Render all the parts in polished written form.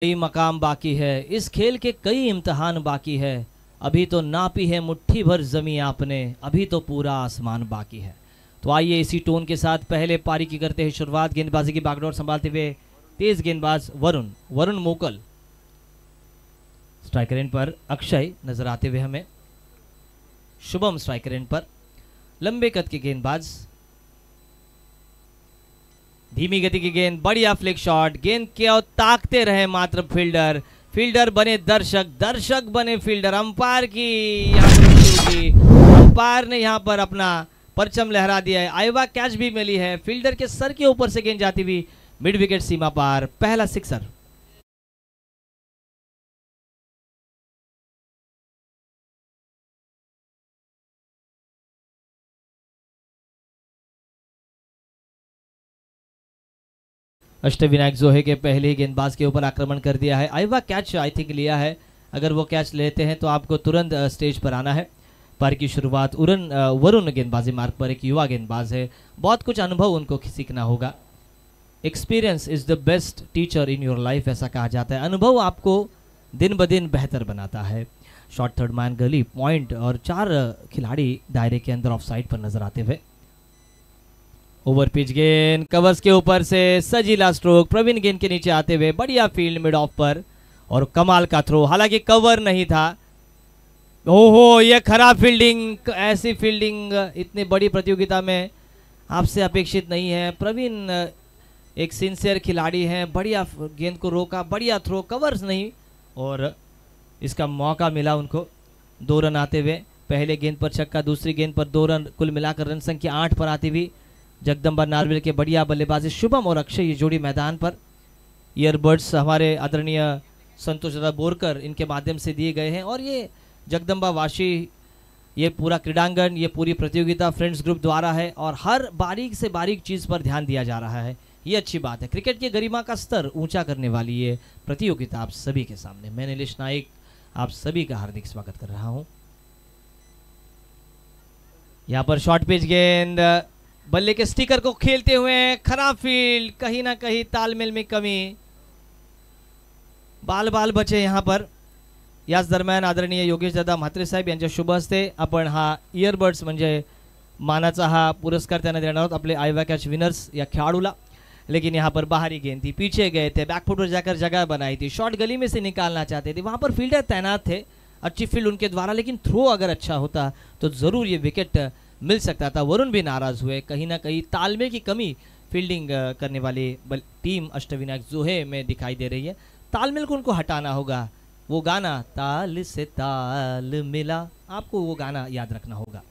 कई मकाम बाकी है, इस खेल के कई इम्तिहान बाकी है। अभी तो नापी है मुट्ठी भर ज़मीं आपने, अभी तो पूरा आसमान बाकी है। तो आइए इसी टोन के साथ पहले पारी की करते हैं शुरुआत। गेंदबाजी की बागडोर संभालते हुए तेज गेंदबाज वरुण मोकल। स्ट्राइकर एंड पर अक्षय नजर आते हुए हमें, शुभम स्ट्राइकर एंड पर। लंबे कद के गेंदबाज, धीमी गति की गेंद, बढ़िया फ्लिक शॉट। गेंद क्यों ताकते रहे मात्र फील्डर, फील्डर बने दर्शक, दर्शक बने फील्डर। अंपायर की यहाँ पर अंपायर ने यहाँ पर अपना परचम लहरा दिया है। आइवा कैच भी मिली है, फील्डर के सर के ऊपर से गेंद जाती हुई मिड विकेट सीमा पार, पहला सिक्सर। अष्टविनायक जोहे के पहले ही गेंदबाज के ऊपर आक्रमण कर दिया है। आइवा कैच आई थिंक लिया है, अगर वो कैच लेते हैं तो आपको तुरंत स्टेज पर आना है। पारी की शुरुआत वरुण गेंदबाजी मार्ग पर, एक युवा गेंदबाज है, बहुत कुछ अनुभव उनको सीखना होगा। Experience is the best teacher in your life, ऐसा कहा जाता है। अनुभव आपको दिन ब दिन बेहतर बनाता है। शॉट थर्ड मैन गली पॉइंट और 4 खिलाड़ी दायरे के अंदर ऑफ साइड पर नजर आते हुए। ओवर पिच गेंद कवर्स के ऊपर से सजीला स्ट्रोक, प्रवीण गेंद के नीचे आते हुए बढ़िया फील्ड मिड ऑफ पर और कमाल का थ्रो, हालांकि कवर नहीं था। ओहो, ये खराब फील्डिंग, ऐसी फील्डिंग इतनी बड़ी प्रतियोगिता में आपसे अपेक्षित नहीं है। प्रवीण एक सिंसियर खिलाड़ी हैं, बढ़िया गेंद को रोका, बढ़िया थ्रो, कवर्स नहीं, और इसका मौका मिला उनको। 2 रन आते हुए, पहले गेंद पर छक्का, दूसरी गेंद पर 2 रन, कुल मिलाकर रन संख्या 8 पर आती हुई जगदम्बा नारवेल के बढ़िया बल्लेबाजी। शुभम और अक्षय ये जोड़ी मैदान पर। ईयरबड्स हमारे आदरणीय संतोष दादा बोरकर इनके माध्यम से दिए गए हैं, और ये जगदम्बा वाशी, ये पूरा क्रीडांगन, ये पूरी प्रतियोगिता फ्रेंड्स ग्रुप द्वारा है और हर बारीक से बारीक चीज़ पर ध्यान दिया जा रहा है। ये अच्छी बात है। क्रिकेट की गरिमा का स्तर ऊंचा करने वाली ये प्रतियोगिता आप सभी के सामने, मैं नीलेश नाइक आप सभी का हार्दिक स्वागत कर रहा हूं। यहाँ पर शॉर्ट पिच गेंद, बल्ले के स्टिकर को खेलते हुए खराब फील्ड, कहीं ना कहीं तालमेल में कमी, बाल बचे यहाँ पर। याच दरम्यान आदरणीय योगेश दादा म्हात्रे साहेब यांच्या शुभ हस्ते आपण हा इयरबड्स म्हणजे मानाचा हा पुरस्कार त्यांना देणार आहोत आपले आइवा कैच विनर्स या खिलाड़ूला। लेकिन यहाँ पर बाहरी गेंद थी, पीछे गए थे, बैकफुट पर जाकर जगह बनाई थी, शॉट गली में से निकालना चाहते थे, वहाँ पर फील्डर तैनात थे, अच्छी फील्ड उनके द्वारा, लेकिन थ्रो अगर अच्छा होता तो ज़रूर ये विकेट मिल सकता था। वरुण भी नाराज़ हुए, कहीं ना कहीं तालमेल की कमी फील्डिंग करने वाली टीम अष्टविनायक जोहे में दिखाई दे रही है। तालमेल को उनको हटाना होगा। वो गाना ताल से ताल मिला, आपको वो गाना याद रखना होगा।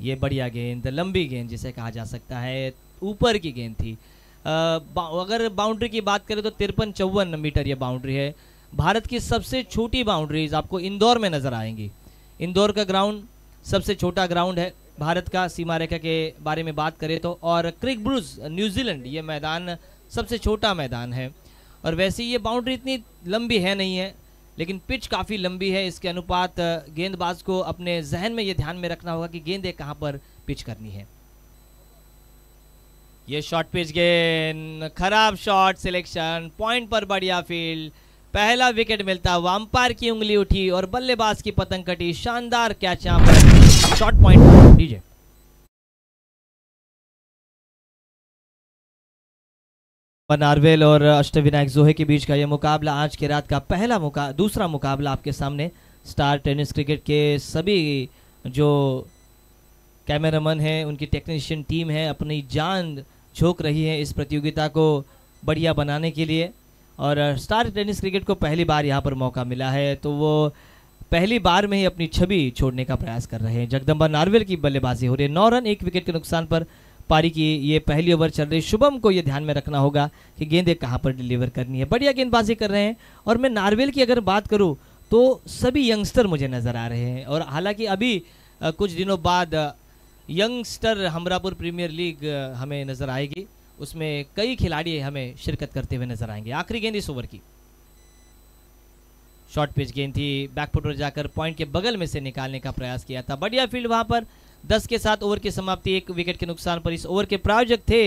ये बढ़िया गेंद, लंबी गेंद जिसे कहा जा सकता है, ऊपर की गेंद थी। अगर बाउंड्री की बात करें तो 53-54 मीटर ये बाउंड्री है। भारत की सबसे छोटी बाउंड्रीज आपको इंदौर में नजर आएंगी। इंदौर का ग्राउंड सबसे छोटा ग्राउंड है भारत का, सीमा रेखा के बारे में बात करें तो। और क्रिकब्रूज न्यूजीलैंड, ये मैदान सबसे छोटा मैदान है। और वैसे ये बाउंड्री इतनी लंबी है नहीं है, लेकिन पिच काफ़ी लंबी है। इसके अनुपात गेंदबाज को अपने जहन में ये ध्यान में रखना होगा कि गेंदें कहाँ पर पिच करनी है। ये शॉर्ट पिच गेंद, खराब शॉट सिलेक्शन, पॉइंट पर बढ़िया फील्ड, पहला विकेट मिलता हुआ, अंपायर की उंगली उठी और बल्लेबाज की पतंग कटी। शानदार कैच यहाँ पर, शॉर्ट पॉइंट दीजिए। नारवेल और अष्टविनायक जोहे के बीच का यह मुकाबला आज की रात का दूसरा मुकाबला आपके सामने। स्टार टेनिस क्रिकेट के सभी जो कैमरामैन हैं, उनकी टेक्नीशियन टीम है, अपनी जान झोंक रही है इस प्रतियोगिता को बढ़िया बनाने के लिए। और स्टार टेनिस क्रिकेट को पहली बार यहाँ पर मौका मिला है, तो वो पहली बार में ही अपनी छवि छोड़ने का प्रयास कर रहे हैं। जगदम्बा नारवेल की बल्लेबाजी हो रही है, 9 रन 1 विकेट के नुकसान पर पारी की ये पहली ओवर चल रही। शुभम को ये ध्यान में रखना होगा कि गेंदें कहाँ पर डिलीवर करनी है। बढ़िया गेंदबाजी कर रहे हैं। और मैं नारवेल की अगर बात करूँ तो सभी यंगस्टर मुझे नज़र आ रहे हैं, और हालांकि अभी कुछ दिनों बाद यंगस्टर हमरापुर प्रीमियर लीग हमें नज़र आएगी, उसमें कई खिलाड़ी हमें शिरकत करते हुए नजर आएंगे। आखिरी गेंद इस ओवर की शॉर्ट पिच गेंद थी, बैकफुट पर जाकर पॉइंट के बगल में से निकालने का प्रयास किया था। बढ़िया फील्ड वहां पर। 10 के साथ ओवर की समाप्ति, 1 विकेट के नुकसान पर। इस ओवर के प्रायोजक थे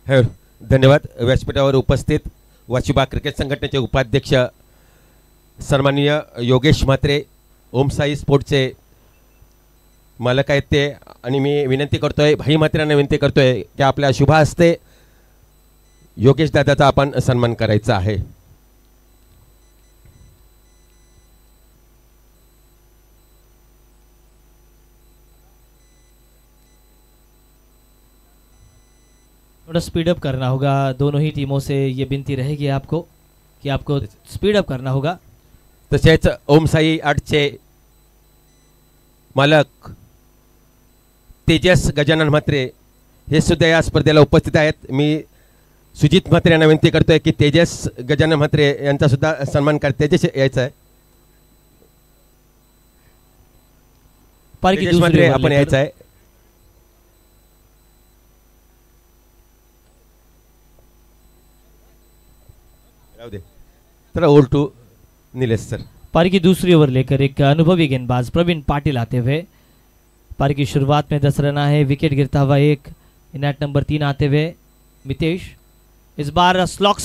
है धन्यवाद. व्यासपीठावर उपस्थित वाशिबा क्रिकेट संघटनेचे उपाध्यक्ष सन्माननीय योगेश म्हात्रे, ओमसाई स्पोर्टचे मालक आहेत ते, आणि मी विनंती करतोय भाई म्हात्रेंना विनंती करतोय की आपल्या शुभ हस्ते योगेश दादाचा आपण सन्मान करायचा आहे. थोड़ा स्पीड अप करना होगा. दोनों ही टीमों से ये विनती रहेगी आपको कि आपको स्पीड अप करना होगा. तसेच ओमसाई आर्टचे मालक तेजस गजानन म्हात्रे हे सुद्धा या स्पर्धेला उपस्थित आहेत. मी सुजित म्हात्रे यांना विनंती करतोय की तेजस गजानन म्हात्रे यांचा सुद्धा सन्मान कर. तेजस यायचा आहे. तेजस म्हात्रे आपण यायचं आहे. तर ओल टू नीलेश सर. पारी की दूसरी ओवर लेकर एक अनुभवी गेंदबाज प्रवीण पाटिल आते हुए. पारी की शुरुआत में 10 रन है. विकेट गिरता हुआ एक. नेट नंबर 3 आते हुए मितेश. इस बार स्लॉक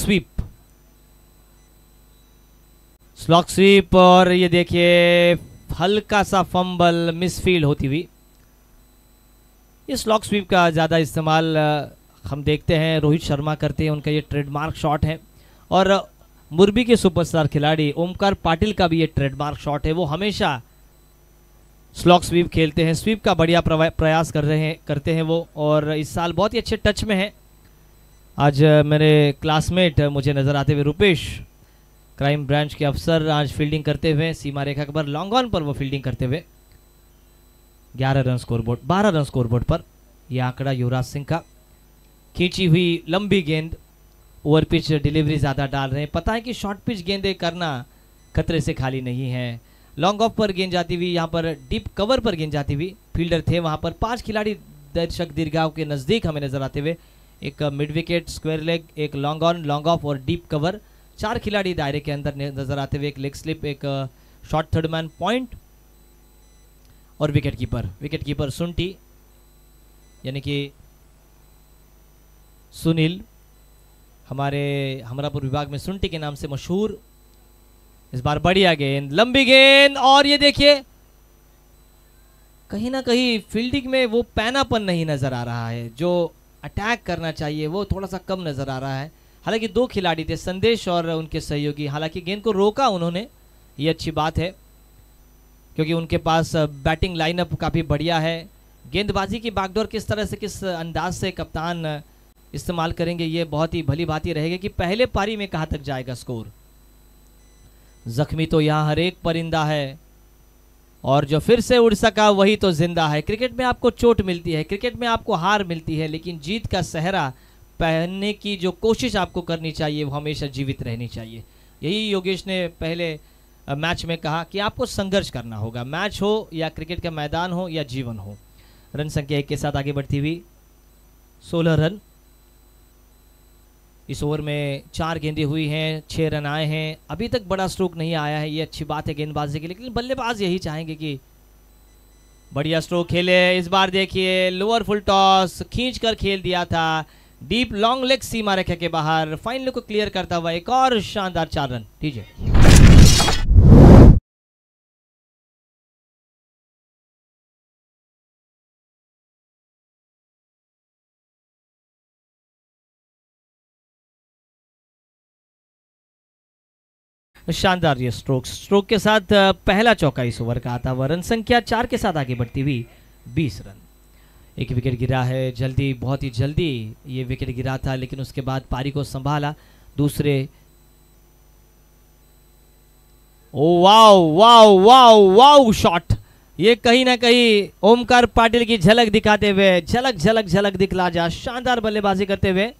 स्वीप और ये देखिए हल्का सा फंबल मिसफील्ड होती हुई. ये स्लॉक स्वीप का ज़्यादा इस्तेमाल हम देखते हैं रोहित शर्मा करते हैं. उनका ये ट्रेडमार्क शॉट है. और मुरबी के सुपरस्टार खिलाड़ी ओमकार पाटिल का भी ये ट्रेडमार्क शॉट है. वो हमेशा स्लॉक स्वीप खेलते हैं. स्वीप का बढ़िया प्रयास करते हैं वो. और इस साल बहुत ही अच्छे टच में हैं. आज मेरे क्लासमेट मुझे नज़र आते हुए रुपेश, क्राइम ब्रांच के अफसर, आज फील्डिंग करते हुए सीमा रेखा के पर लॉन्ग ऑन पर वो फील्डिंग करते हुए. 11 रन स्कोरबोर्ड, 12 रन स्कोरबोर्ड पर यह आंकड़ा युवराज सिंह का. खींची हुई लंबी गेंद, ओवर पिच डिलीवरी ज़्यादा डाल रहे हैं. पता है कि शॉर्ट पिच गेंदें करना खतरे से खाली नहीं है. लॉन्ग ऑफ पर गेंद जाती हुई, यहाँ पर डीप कवर पर गेंद जाती हुई. फील्डर थे वहाँ पर. 5 खिलाड़ी दर्शक दीर्घाव के नज़दीक हमें नजर आते हुए. एक मिड विकेट, स्क्वायर लेग, एक लॉन्ग ऑन, लॉन्ग ऑफ और डीप कवर. 4 खिलाड़ी दायरे के अंदर नजर आते हुए. एक लेग स्लिप, एक शॉर्ट थर्ड मैन पॉइंट और विकेट कीपर सुंटी यानी कि सुनील, हमारे हमरापुर विभाग में सुंटी के नाम से मशहूर. इस बार बढ़िया गेंद, लंबी गेंद, और ये देखिए कहीं ना कहीं फील्डिंग में वो पैनापन नहीं नजर आ रहा है. जो अटैक करना चाहिए वो थोड़ा सा कम नजर आ रहा है. हालांकि 2 खिलाड़ी थे, संदेश और उनके सहयोगी. हालांकि गेंद को रोका उन्होंने, ये अच्छी बात है क्योंकि उनके पास बैटिंग लाइनअप काफ़ी बढ़िया है. गेंदबाजी की बागडोर किस तरह से, किस अंदाज से कप्तान इस्तेमाल करेंगे, ये बहुत ही भली भांति रहेगा कि पहले पारी में कहाँ तक जाएगा स्कोर. जख्मी तो यहाँ हर एक परिंदा है और जो फिर से उड़ सका वही तो जिंदा है. क्रिकेट में आपको चोट मिलती है, क्रिकेट में आपको हार मिलती है, लेकिन जीत का सहरा पहनने की जो कोशिश आपको करनी चाहिए वो हमेशा जीवित रहनी चाहिए. यही योगेश ने पहले मैच में कहा कि आपको संघर्ष करना होगा. मैच हो या क्रिकेट का मैदान हो या जीवन हो. रन संख्या 1 के साथ आगे बढ़ती हुई 16 रन. इस ओवर में 4 गेंदें हुई हैं, 6 रन आए हैं. अभी तक बड़ा स्ट्रोक नहीं आया है, ये अच्छी बात है गेंदबाजी के लिए, लेकिन बल्लेबाज यही चाहेंगे कि बढ़िया स्ट्रोक खेले. इस बार देखिए लोअर फुल टॉस खींच कर खेल दिया था. डीप लॉन्ग लेग सीमा रेखा के बाहर. फाइनल को क्लियर करता हुआ एक और शानदार 4 रन. ठीक शानदार ये स्ट्रोक के साथ पहला चौका इस ओवर का आता हुआ. रन संख्या 4 के साथ आगे बढ़ती हुई 20 रन. एक विकेट गिरा है जल्दी, बहुत ही जल्दी ये विकेट गिरा था, लेकिन उसके बाद पारी को संभाला. दूसरे, oh wow wow wow wow shot. ये कहीं ना कहीं ओमकार पाटिल की झलक दिखाते हुए, झलक दिखला जा. शानदार बल्लेबाजी करते हुए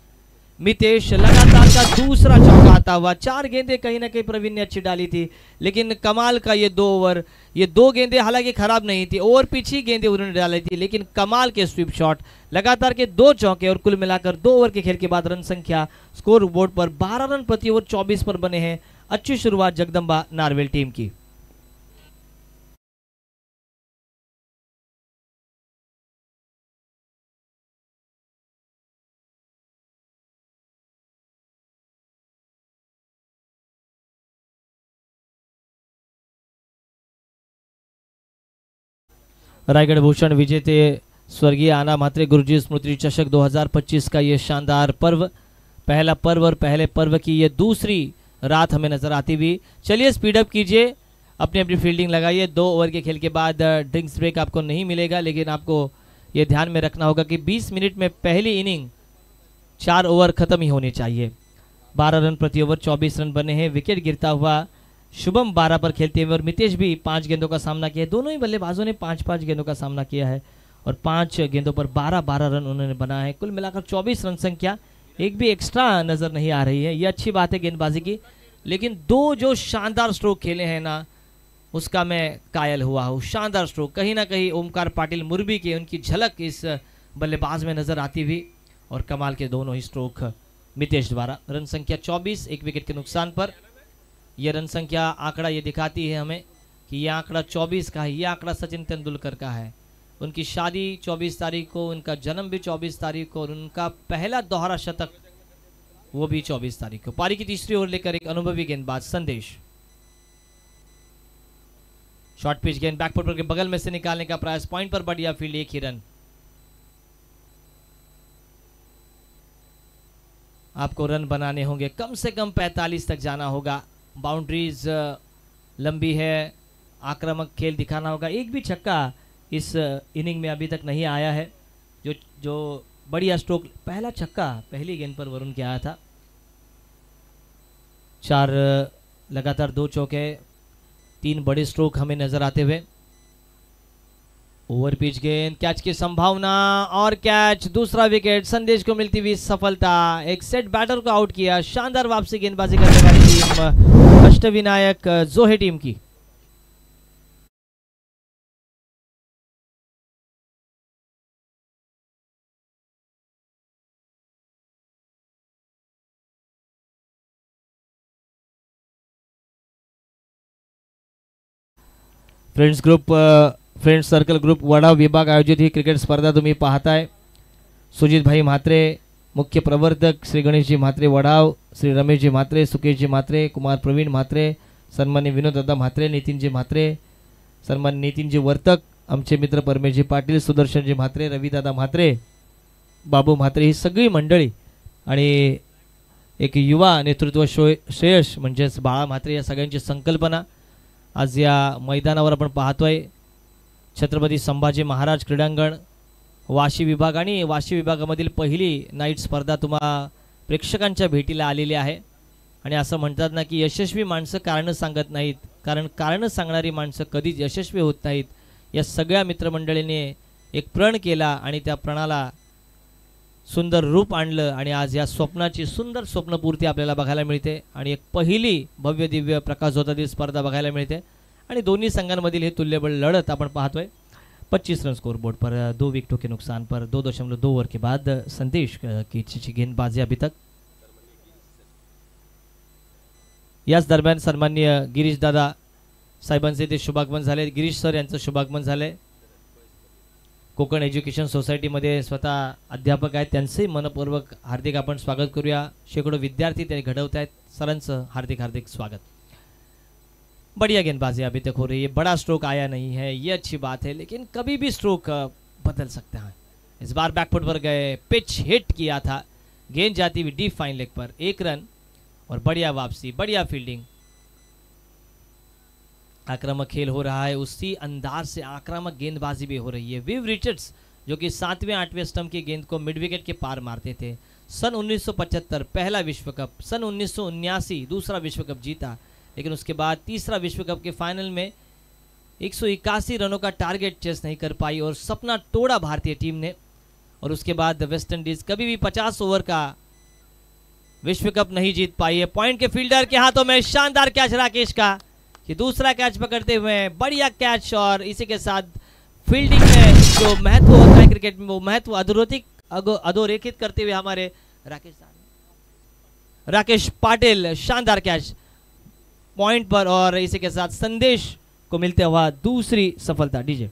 मितेश. लगातार का दूसरा चौका आता हुआ. 4 गेंदें कहीं ना कहीं प्रवीण ने अच्छी डाली थी, लेकिन कमाल का ये 2 ओवर, ये 2 गेंदें हालांकि खराब नहीं थी, ओवर पिच ही गेंदें उन्होंने डाली थी, लेकिन कमाल के स्वीप शॉट, लगातार के 2 चौके और कुल मिलाकर 2 ओवर के खेल के बाद रन संख्या स्कोर बोर्ड पर 12 रन प्रति ओवर 24 पर बने हैं. अच्छी शुरुआत जगदंबा नारवेल टीम की. रायगढ़ भूषण विजेते स्वर्गीय आना म्हात्रे गुरुजी स्मृति चषक 2025 का ये शानदार पर्व, पहला पर्व और पहले पर्व की ये दूसरी रात हमें नजर आती हुई। चलिए स्पीड अप कीजिए, अपनी अपनी फील्डिंग लगाइए। 2 ओवर के खेल के बाद ड्रिंक्स ब्रेक आपको नहीं मिलेगा, लेकिन आपको ये ध्यान में रखना होगा कि 20 मिनट में पहली इनिंग 4 ओवर खत्म ही होनी चाहिए। 12 रन प्रति ओवर 24 रन बने हैं। विकेट गिरता हुआ शुभम 12 पर खेलते हुए और मितेश भी 5 गेंदों का सामना किया है। दोनों ही बल्लेबाजों ने 5-5 गेंदों का सामना किया है और 5 गेंदों पर 12-12 रन उन्होंने बनाया है। कुल मिलाकर 24 रन संख्या, एक भी एक्स्ट्रा नजर नहीं आ रही है। ये अच्छी बात है गेंदबाजी की, लेकिन 2 जो शानदार स्ट्रोक खेले हैं ना, उसका मैं कायल हुआ हूँ। शानदार स्ट्रोक, कहीं ना कहीं ओमकार पाटिल मुरबी की उनकी झलक इस बल्लेबाज में नजर आती हुई और कमाल के दोनों ही स्ट्रोक मितेश द्वारा। रन संख्या 24, 1 विकेट के नुकसान पर। यह रन संख्या आंकड़ा ये दिखाती है हमें कि यह आंकड़ा 24 का है। यह आंकड़ा सचिन तेंदुलकर का है। उनकी शादी 24 तारीख को, उनका जन्म भी 24 तारीख को और उनका पहला दोहरा शतक वो भी 24 तारीख को। पारी की तीसरी ओवर लेकर एक अनुभवी गेंदबाज संदेश। शॉर्ट पिच गेंद बैकफुट पर के बगल में से निकालने का प्रयास, पॉइंट पर बढ़िया फील्ड, 1 ही रन। आपको रन बनाने होंगे, कम से कम 45 तक जाना होगा। बाउंड्रीज लंबी है, आक्रामक खेल दिखाना होगा। एक भी छक्का इस इनिंग में अभी तक नहीं आया है। जो बढ़िया स्ट्रोक, पहला छक्का पहली गेंद पर वरुण के आया था। 4 लगातार 2 चौके, 3 बड़े स्ट्रोक हमें नजर आते हुए। ओवर पिच गेंद, कैच की संभावना और कैच, दूसरा विकेट, संदेश को मिलती हुई सफलता। एक सेट बैटर को आउट किया। शानदार वापसी गेंदबाजी करने वाली टीम अष्टविनायक जोहे टीम की। फ्रेंड्स सर्कल ग्रुप वडाव विभाग आयोजित ही क्रिकेट स्पर्धा तुम्ही पाहताय। सुजित भाई म्हात्रे मुख्य प्रवर्तक, श्री गणेशजी म्हात्रे वडाव, श्री रमेशजी म्हात्रे, सुकेशजी म्हात्रे, कुमार प्रवीण म्हात्रे, सन्मान्य विनोददादा म्हात्रे, नितीनजी म्हात्रे, सन्मान्य नितीनजी वर्तक, आमचे मित्र परमेशजी पाटील, सुदर्शनजी म्हात्रे, रविदादा म्हात्रे, बाबू म्हात्रे, ही सगळी मंडळी आणि एक युवा नेतृत्व श्रेयश म्हणजेच बाळा म्हात्रे, या सगळ्यांची संकल्पना आज या मैदानावर आपण पाहतोय। छत्रपती संभाजी महाराज क्रीडांगण वाशी विभाग आणि वाशी विभागामधील पहिली नाईट स्पर्धा तुम्हा प्रेक्षकांच्या भेटीला आलेली आहे। आणि असं म्हणतात ना की यशस्वी माणसं कारणं सांगत नाहीत, कारण कारणं सांगणारी माणसं कधीच यशस्वी होत नाहीत। या सगळ्या मित्रमंडळीने एक प्रण केला आणि त्या प्रणाला सुंदर रूप आणलं आणि आज या स्वप्नाची सुंदर स्वप्नपूर्ती आपल्याला बघायला मिळते आणि एक पहिली भव्य दिव्य प्रकाश झोतातील स्पर्धा बघायला मिळते आणि दोन्ही संघांमधील हे तुल्यबळ लढत आपण पाहतोय। 25 रन स्कोर बोर्ड पर, 2 विकेटों के नुकसान पर, 2.2 ओवर के बाद संदेश की गेंदबाजी अभी तक। याच दरम्यान सन्माननीय गिरीश दादा साहेबांचे ते शुभागमन झाले। गिरीश सर यांचं शुभागमन झाले। कोकण एज्युकेशन सोसायटीमध्ये स्वतः अध्यापक आहेत, त्यांचे मनपूर्वक हार्दिक आपण स्वागत करूया। शेकडो विद्यार्थी ते घडवत आहेत, सरांचं हार्दिक हार्दिक स्वागत। बढ़िया गेंदबाजी अभी तक हो रही है, बड़ा स्ट्रोक आया नहीं है, ये अच्छी बात है, लेकिन कभी भी स्ट्रोक बदल सकता है। इस बार बैकफुट पर गए, पिच हिट किया था, गेंद जाती हुई डीप फाइन लेग पर, 1 रन और बढ़िया वापसी, बढ़िया फील्डिंग। आक्रामक खेल हो रहा है, उसी अंदाज से आक्रामक गेंदबाजी भी हो रही है। विव रिचर्ड्स जो कि 7वें 8वें स्टंप की गेंद को मिड विकेट के पार मारते थे। सन 1975 पहला विश्व कप, सन 1979 दूसरा विश्व कप जीता, लेकिन उसके बाद तीसरा विश्व कप के फाइनल में 181 रनों का टारगेट चेस नहीं कर पाई और सपना तोड़ा भारतीय टीम ने। और उसके बाद वेस्ट इंडीज कभी भी 50 ओवर का विश्व कप नहीं जीत पाई है। पॉइंट के फील्डर के हाथों में शानदार कैच राकेश का, कि दूसरा कैच पकड़ते हुए बढ़िया कैच और इसी के साथ फील्डिंग में जो महत्व होता है क्रिकेट में, वो महत्व अधोरेखित करते हुए हमारे राकेश पाटिल, शानदार कैच पॉइंट पर और इसी के साथ संदेश को मिलते हुआ दूसरी सफलता। डीजे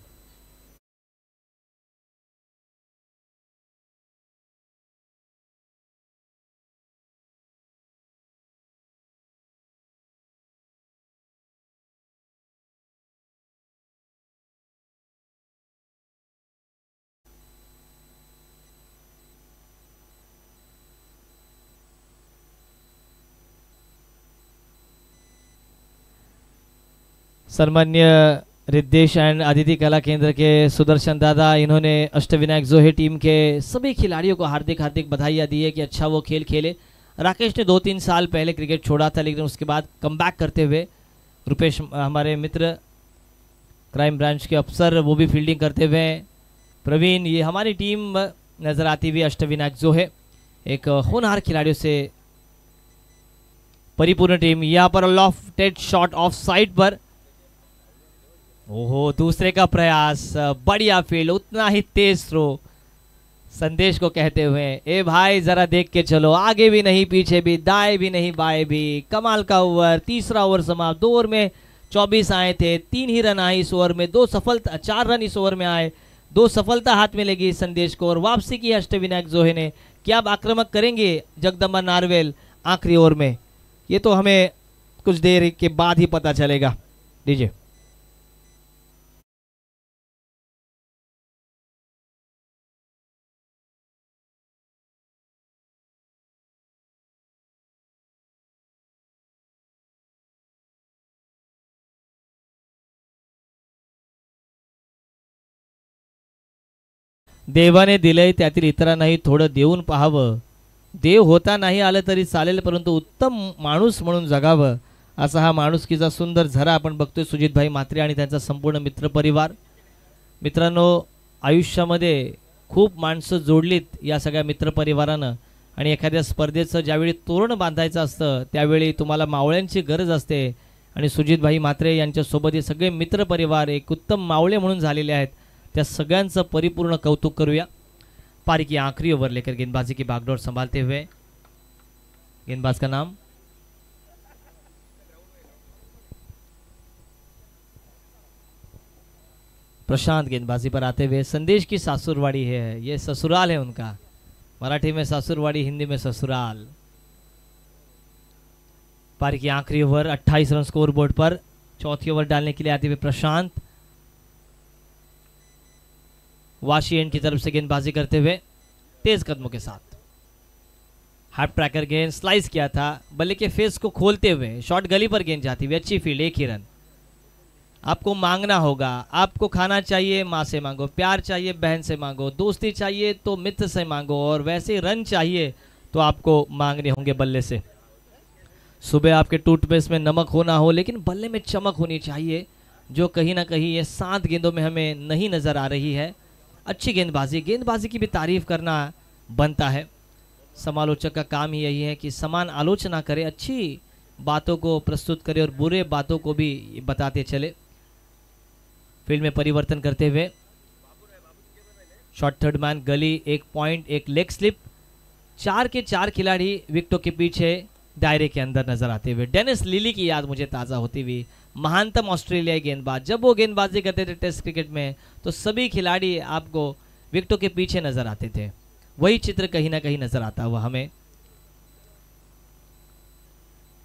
सन्मान्य रिद्धेश एंड अदिति कला केंद्र के सुदर्शन दादा, इन्होंने अष्टविनायक जोहे टीम के सभी खिलाड़ियों को हार्दिक हार्दिक बधाइयाँ दी है कि अच्छा वो खेल खेले। राकेश ने 2-3 साल पहले क्रिकेट छोड़ा था, लेकिन उसके बाद कमबैक करते हुए रुपेश हमारे मित्र क्राइम ब्रांच के अफसर, वो भी फील्डिंग करते हुए प्रवीण, ये हमारी टीम नजर आती हुई अष्टविनायक जोहे, एक होनहार खिलाड़ियों से परिपूर्ण टीम। यहाँ पर लॉफ्टेड शॉट ऑफ साइड पर, ओहो दूसरे का प्रयास, बढ़िया फील्ड, उतना ही तेज थ्रो। संदेश को कहते हुए ए भाई जरा देख के चलो, आगे भी नहीं पीछे भी, दाएं भी नहीं बाएं भी। कमाल का ओवर, तीसरा ओवर समाप्त। 2 ओवर में 24 आए थे, 3 ही रन आए इस ओवर में, 4 रन इस ओवर में आए, 2 सफलता हाथ में लगी संदेश को और वापसी की अष्टविनायक जोहे ने। क्या अब आक्रामक करेंगे जगदम्बा नारवेल आखिरी ओवर में? ये तो हमें कुछ देर के बाद ही पता चलेगा। दीजिए देवाने दिलंय त्यातील इतरांनाही थोडं देऊन पाहावं. देव होता नाही आलं तरी चालेल, परंतु उत्तम माणूस म्हणून जगावं, असा हा माणुसकीचा सुंदर झरा आपण बघतोय सुजितभाई म्हात्रे आणि त्यांचा संपूर्ण मित्रपरिवार. मित्रांनो, आयुष्यामध्ये खूप माणसं जोडलीत या सगळ्या मित्रपरिवारानं, आणि एखाद्या स्पर्धेचं ज्यावेळी तोरण बांधायचं असतं त्यावेळी तुम्हाला मावळ्यांची गरज असते, आणि सुजितभाई म्हात्रे यांच्यासोबत हे सगळे मित्रपरिवार एक उत्तम मावळे म्हणून झालेले आहेत. त्या सगळ्यांचं परिपूर्ण कौतुक करूया. पारी की आखिरी ओवर लेकर गेंदबाजी की बागडोर संभालते हुए गेंदबाज का नाम प्रशांत, गेंदबाजी पर आते हुए संदेश की सासुरवाड़ी है, ये ससुराल है उनका, मराठी में सासुरवाड़ी, हिंदी में ससुराल. पारी की आखिरी ओवर 28 रन स्कोर बोर्ड पर. चौथी ओवर डालने के लिए आते हुए प्रशांत वाशी एंड की तरफ से गेंदबाजी करते हुए तेज कदमों के साथ. हाफ ट्रैकर गेंद स्लाइस किया था, बल्ले के फेस को खोलते हुए शॉट गली पर गेंद जाती हुई, अच्छी फील्ड, 1 ही रन. आपको मांगना होगा, आपको खाना चाहिए माँ से मांगो, प्यार चाहिए बहन से मांगो, दोस्ती चाहिए तो मित्र से मांगो, और वैसे रन चाहिए तो आपको मांगने होंगे बल्ले से. सुबह आपके टूथपेस्ट में नमक होना हो, लेकिन बल्ले में चमक होनी चाहिए, जो कहीं ना कहीं ये 7 गेंदों में हमें नहीं नजर आ रही है. अच्छी गेंदबाजी, गेंदबाजी की भी तारीफ करना बनता है. समालोचक का काम ही यही है कि समान आलोचना करे, अच्छी बातों को प्रस्तुत करे और बुरे बातों को भी बताते चले. फील्ड में परिवर्तन करते हुए शॉट थर्ड मैन गली, 1 पॉइंट, 1 लेग स्लिप. 4 के 4 खिलाड़ी विकेटों के पीछे दायरे के अंदर नजर आते हुए. डेनिस लिली की याद मुझे ताज़ा होती हुई, महानतम ऑस्ट्रेलियाई गेंदबाज. जब वो गेंदबाजी करते थे टेस्ट क्रिकेट में तो सभी खिलाड़ी आपको विकेटों के पीछे नजर आते थे. वही चित्र कहीं ना कहीं नजर आता हुआ हमें.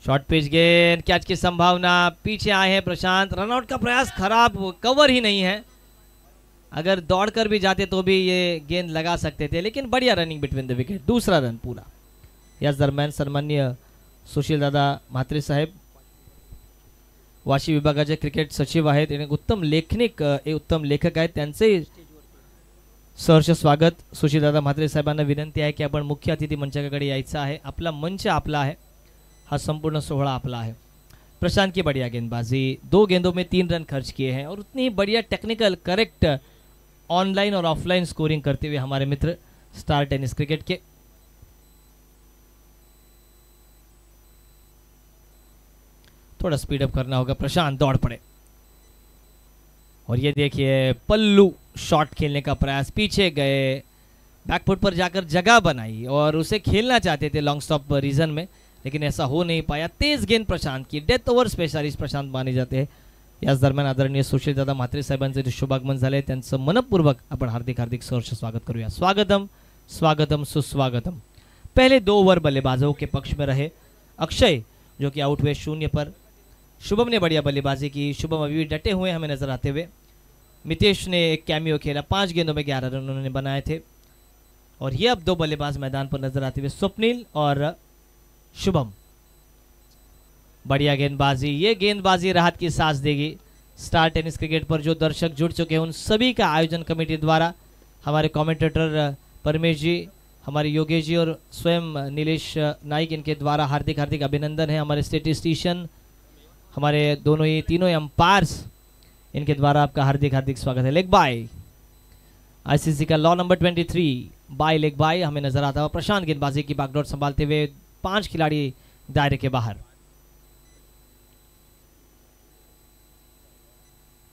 शॉर्ट पिच गेंद, कैच की संभावना, पीछे आए हैं प्रशांत. रनआउट का प्रयास खराब, कवर ही नहीं है. अगर दौड़कर भी जाते तो भी ये गेंद लगा सकते थे, लेकिन बढ़िया रनिंग बिटवीन द विकेट. दूसरा रन पूरा. याच दरम्यान सन्माननीय सुशील दादा म्हात्रे साहेब वाशी विभागाचे क्रिकेट सचिव आहेत, एक उत्तम उत्तम लेखक आहेत, त्यांचे सहर्ष स्वागत. सुशील दादा म्हात्रे साहेबांना विनंती आहे की आपण मुख्य अतिथी मंचाकडे यायचं आहे. आपला मंच आपला आहे, हा संपूर्ण सोहळा आपला है. प्रशांत की बढ़िया गेंदबाजी, 2 गेंदों में 3 रन खर्च किए हैं, और उतनी ही बढ़िया टेक्निकल करेक्ट ऑनलाइन और ऑफलाइन स्कोरिंग करते हुए हमारे मित्र स्टार टेनिस क्रिकेट के. थोड़ा स्पीड अप करना होगा. प्रशांत दौड़ पड़े, और ये देखिए पल्लू शॉट खेलने का प्रयास, पीछे गए, बैकफुट पर जाकर जगह बनाई और उसे खेलना चाहते थे लॉन्ग स्टॉप रीजन में, लेकिन ऐसा हो नहीं पाया. तेज गेंद प्रशांत की, डेथ ओव्हर स्पेशालिस्ट प्रशांत माने जाते हैं. याच दरम्यान आदरणीय सुशील दादा म्हात्रे साहेबांचे जे शुभागमन झाले, त्यांचं मनपूर्वक आपण हार्दिक हार्दिक सहर्ष स्वागत करूया. स्वागतम स्वागतम सुस्वागतम. पहले 2 ओवर बल्लेबाजों के पक्ष में रहे. अक्षय जो कि आउट हुए 0 पर. शुभम ने बढ़िया बल्लेबाजी की, शुभम अभी भी डटे हुए हमें नजर आते हुए. मितेश ने एक कैमियो खेला, 5 गेंदों में 11 रन उन्होंने बनाए थे. और ये अब 2 बल्लेबाज मैदान पर नजर आते हुए, स्वप्निल और शुभम. बढ़िया गेंदबाजी, ये गेंदबाजी राहत की सांस देगी. स्टार टेनिस क्रिकेट पर जो दर्शक जुड़ चुके हैं उन सभी का आयोजन कमेटी द्वारा हमारे कमेंटेटर परमेश जी, हमारे योगेश जी और स्वयं नीलेश नाइक, इनके द्वारा हार्दिक हार्दिक अभिनंदन है। हमारे स्टेटिस्टिशियन, हमारे दोनों ही तीनों एम्पायर्स, इनके द्वारा आपका हार्दिक हार्दिक स्वागत है। लेग बाय आईसीसी का law number 23 bye leg bye हमें नजर आता है। प्रशांत गेंदबाजी की बागडोर संभालते हुए 5 खिलाड़ी दायरे के बाहर।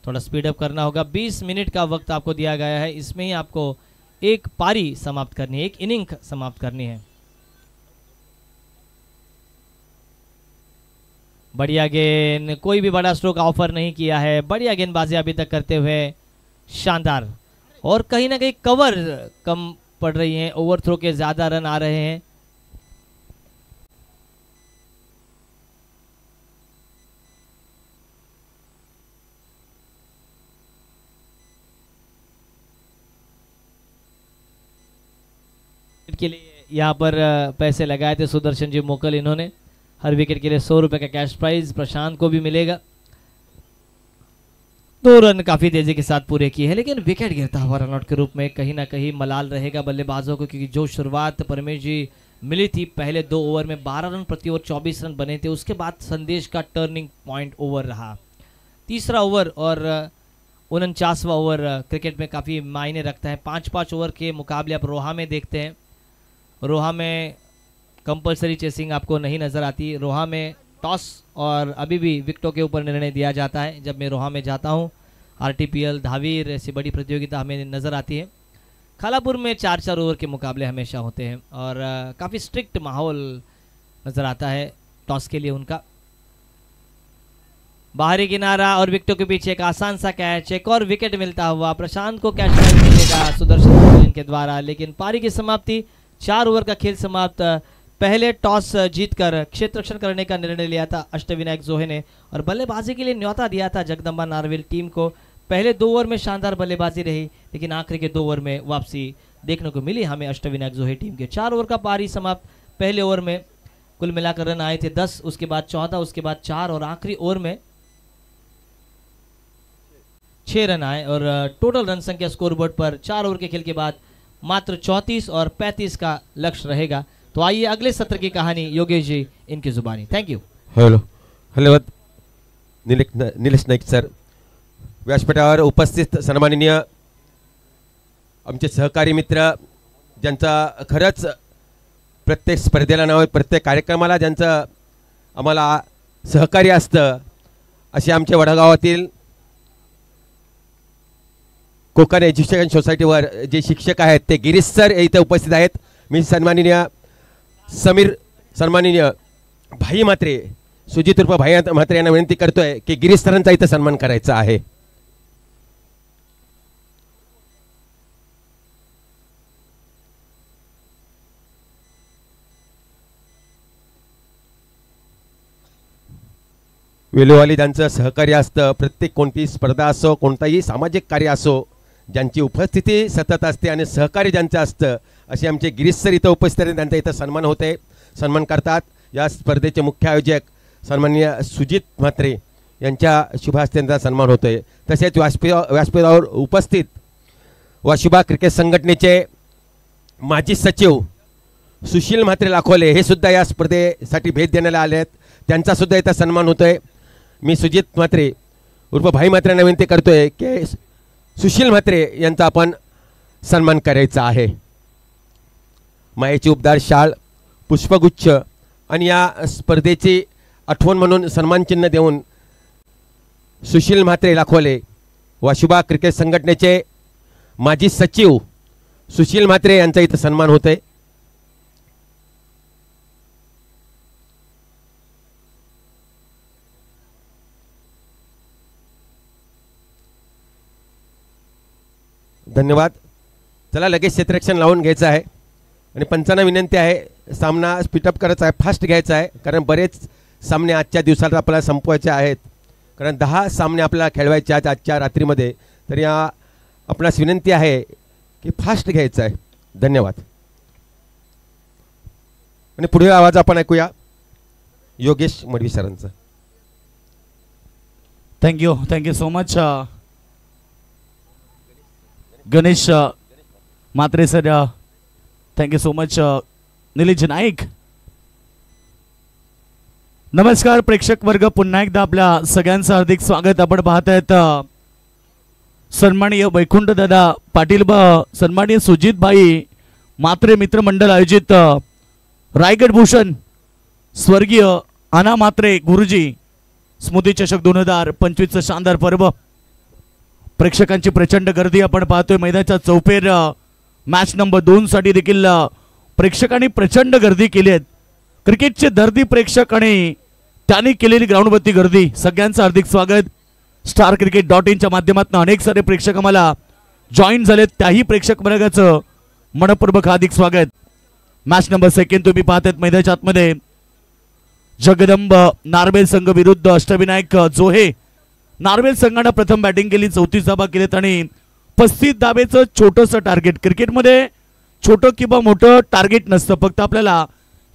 थोड़ा स्पीड अप करना होगा। 20 मिनट का वक्त आपको दिया गया है, इसमें ही आपको एक पारी समाप्त करनी है, एक इनिंग समाप्त करनी है। बढ़िया गेंद, कोई भी बड़ा स्ट्रोक ऑफर नहीं किया है। बढ़िया गेंदबाजी अभी तक करते हुए, शानदार। और कहीं ना कहीं कवर कम पड़ रही हैं, ओवर थ्रो के ज्यादा रन आ रहे हैं। के लिए यहाँ पर पैसे लगाए थे सुदर्शन जी मोकल, इन्होंने हर विकेट के लिए 100 रुपए का कैश प्राइज प्रशांत को भी मिलेगा। 2 रन काफी तेजी के साथ पूरे किए हैं, लेकिन विकेट गिरता हुआ रनआउट के रूप में कहीं ना कहीं मलाल रहेगा बल्लेबाजों को, क्योंकि जो शुरुआत परमेश जी मिली थी, पहले 2 ओवर में 12 रन प्रति ओवर 24 रन बने थे। उसके बाद संदेश का टर्निंग पॉइंट ओवर रहा। तीसरा ओवर और 49वां ओवर क्रिकेट में काफी मायने रखता है। 5-5 ओवर के मुकाबले आप रोहा में देखते हैं। रोहा में कंपलसरी चेसिंग आपको नहीं नजर आती। रोहा में टॉस और अभी भी विकेटों के ऊपर निर्णय दिया जाता है। जब मैं रोहा में जाता हूँ, आरटीपीएल, धावीर ऐसी बड़ी प्रतियोगिता हमें नज़र आती है। खालापुर में 4-4 ओवर के मुकाबले हमेशा होते हैं और काफ़ी स्ट्रिक्ट माहौल नज़र आता है टॉस के लिए उनका। बाहरी किनारा और विकेटों के पीछे एक आसान सा कैच, एक और विकेट मिलता हुआ प्रशांत को कैच मिलेगा सुदर्शन के द्वारा। लेकिन पारी की समाप्ति, 4 ओवर का खेल समाप्त। पहले टॉस जीतकर क्षेत्र रक्षण करने का निर्णय लिया था अष्टविनायक जोहे ने और बल्लेबाजी के लिए न्योता दिया था जगदम्बा नारवेल टीम को। पहले 2 ओवर में शानदार बल्लेबाजी रही, लेकिन आखिरी के 2 ओवर में वापसी देखने को मिली हमें अष्टविनायक जोहे टीम के। 4 ओवर का पारी समाप्त। पहले ओवर में कुल मिलाकर रन आए थे 10, उसके बाद 14, उसके बाद 4 और आखिरी ओवर में 6 रन आए और टोटल रन संख्या स्कोरबोर्ड पर 4 ओवर के खेल के बाद मात्र 34 और 35 का लक्ष्य रहेगा। तो आइए अगले सत्र की कहानी योगेश जी इनकी जुबानी। Thank you. हॅलो, धन्यवाद निलेश नाईक सर। व्यासपीठावर उपस्थित सन्माननीय आमचे सहकारी मित्र, ज्यांचा खरंच प्रत्येक स्पर्धेला नाव, प्रत्येक कार्यक्रमाला ज्यांचं आम्हाला सहकार्य असतं, असे आमच्या वडगावातील कोकण एज्युकेशन सोसायटीवर जे शिक्षक आहेत ते गिरीश सर इथे उपस्थित आहेत। मी सन्माननीय सन्माननीय भाई म्हात्रे, सुजित उर्फ भाई म्हात्रे यांना विनंती करतोय की गिरीश सरांचा इथे सन्मान करायचा आहे। वेळोवेळी ज्यांचं सहकार्य असतं, प्रत्येक कोणती स्पर्धा असो, कोणताही सामाजिक कार्य असो, ज्यांची उपस्थिती सतत असते आणि सहकार्य ज्यांचं असतं, असे आमचे गिरीश सर इथं उपस्थित आहेत। त्यांचा इथं सन्मान होते, सन्मान करतात। या स्पर्धेचे मुख्य आयोजक सन्माननीय सुजित म्हात्रे यांच्या शुभ हस्ते त्यांचा सन्मान होतोय। तसेच व्यासपीठावर उपस्थित वाशिबा क्रिकेट संघटनेचे माजी सचिव सुशील म्हात्रे लाखोले हे सुद्धा या स्पर्धेसाठी भेट देण्याला आले आहेत, त्यांचा सुद्धा इथं सन्मान होतोय। मी सुजित म्हात्रे उर्फ भाई म्हात्रेंना विनंती करतोय की सुशील म्हात्रे यांचा आपण सन्मान करायचा आहे। मायेची उपदार शाल, पुष्पगुच्छ आणि या स्पर्धेची आठवण म्हणून सन्मान चिन्ह देऊन सुशील म्हात्रे लाखोले, वाशिबा क्रिकेट संघटनेचे माजी सचिव सुशील म्हात्रे यांचा इथं सन्मान होतोय। धन्यवाद। चला लगेच क्षेत्ररक्षण लावून घ्यायचं आहे आणि पंचांना विनंती आहे सामना स्पीडअप करायचा आहे, फास्ट घ्यायचा आहे, कारण बरेच सामने आजच्या दिवसाला आपल्याला संपवायचे आहेत, कारण 10 सामने आपल्याला खेळवायचे आहेत आजच्या रात्रीमध्ये। तर या आपणास विनंती आहे की फास्ट घ्यायचं आहे। धन्यवाद। आणि पुढील आवाज आपण ऐकूया योगेश मडवी सरांचा। Thank you so much Ganesh Matre sir. Thank you so much Nilesh Naik. नमस्कार प्रेक्षक वर्ग, पुन्हा एकदा आपल्या सगळ्यांचं हार्दिक स्वागत. आपण पाहत आहेत सन्माननीय वैकुंठ दादा पाटील सन्माननीय सुजित भाई मात्रे मित्र मंडळ आयोजित रायगड भूषण स्वर्गीय आना मात्रे गुरुजी स्मृती चषक 2025 शानदार पर्व. प्रेक्षकांची प्रचंड गर्दी आपण पाहतोय. मैदानाच्या चौफेर मॅच नंबर 2 साठी देखील प्रेक्षकांनी प्रचंड गर्दी केली आहे. क्रिकेटचे दर्दी प्रेक्षक आणि त्यांनी केलेली ग्राउंडवरती गर्दी, सगळ्यांचं हार्दिक स्वागत. starcricket.in च्या माध्यमातून अनेक सारे प्रेक्षक आम्हाला जॉईन झालेत, त्याही प्रेक्षक वर्गाचं मनपूर्वक हार्दिक स्वागत. मॅच नंबर 2 तुम्ही पाहतात मैदानाच्या आतमध्ये जगदंब नार्वेल संघ विरुद्ध अष्टविनायक जोहे. नार्वेल संघाने प्रथम बॅटिंग केली, 34 धावा केलेत आणि 35 धावेचं छोटंसं टार्गेट. क्रिकेटमध्ये छोटं किंवा मोठं टार्गेट नसतं, फक्त आपल्याला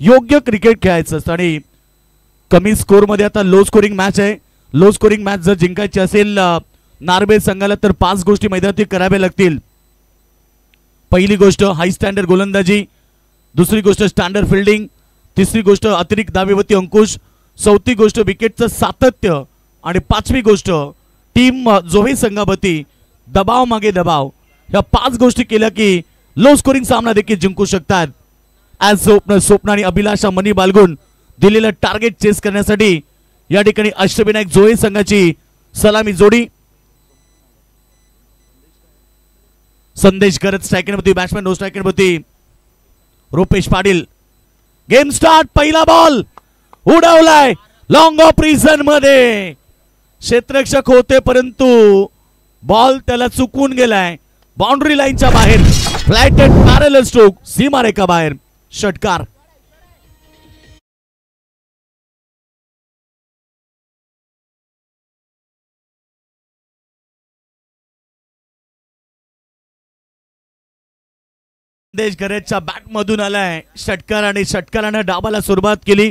योग्य क्रिकेट खेळायचं असतं. आणि कमी स्कोरमध्ये आता लो स्कोरिंग मॅच आहे. लो स्कोरिंग मॅच जर जिंकायची असेल नार्वेल संघाला तर 5 गोष्टी मैदानात कराव्या लागतील. पहिली गोष्ट हाय स्टँडर्ड गोलंदाजी, दुसरी गोष्ट स्टँडर्ड फिल्डिंग, तिसरी गोष्ट अतिरिक्त धावेवरती अंकुश, चौथी गोष्ट विकेटचं सातत्य आणि पाचवी गोष्ट टीम जोहे संघावरती दबाव मागे दबाव. या 5 गोष्टी केल्या की लो स्कोरिंग सामना देखील जिंकू शकतात. ॲज ओपनर स्वप्न आणि अभिलाषा मनी बालगुन दिलेलं टार्गेट चेस करण्यासाठी या ठिकाणी अष्टविनायक जोहे संघाची सलामी जोडी. संदेश करत स्ट्रायकरवरती, बॅट्समॅन नो स्ट्रायकरवरती रुपेश पाटील. Game start. पहिला बॉल उडवलाय लॉंग ऑफ रिझन मध्ये. क्षेत्ररक्षक होते परंतु बॉल त्याला चुकून गेलाय बाउंड्री लाईनच्या बाहेर. फ्लॅटेड पॅरलल स्ट्रोक, सीमारेखा बाहेर, षटकार. संदेश गरजच्या बॅट मधून आलाय षटकार आणि षटकाराने डावाला सुरुवात केली.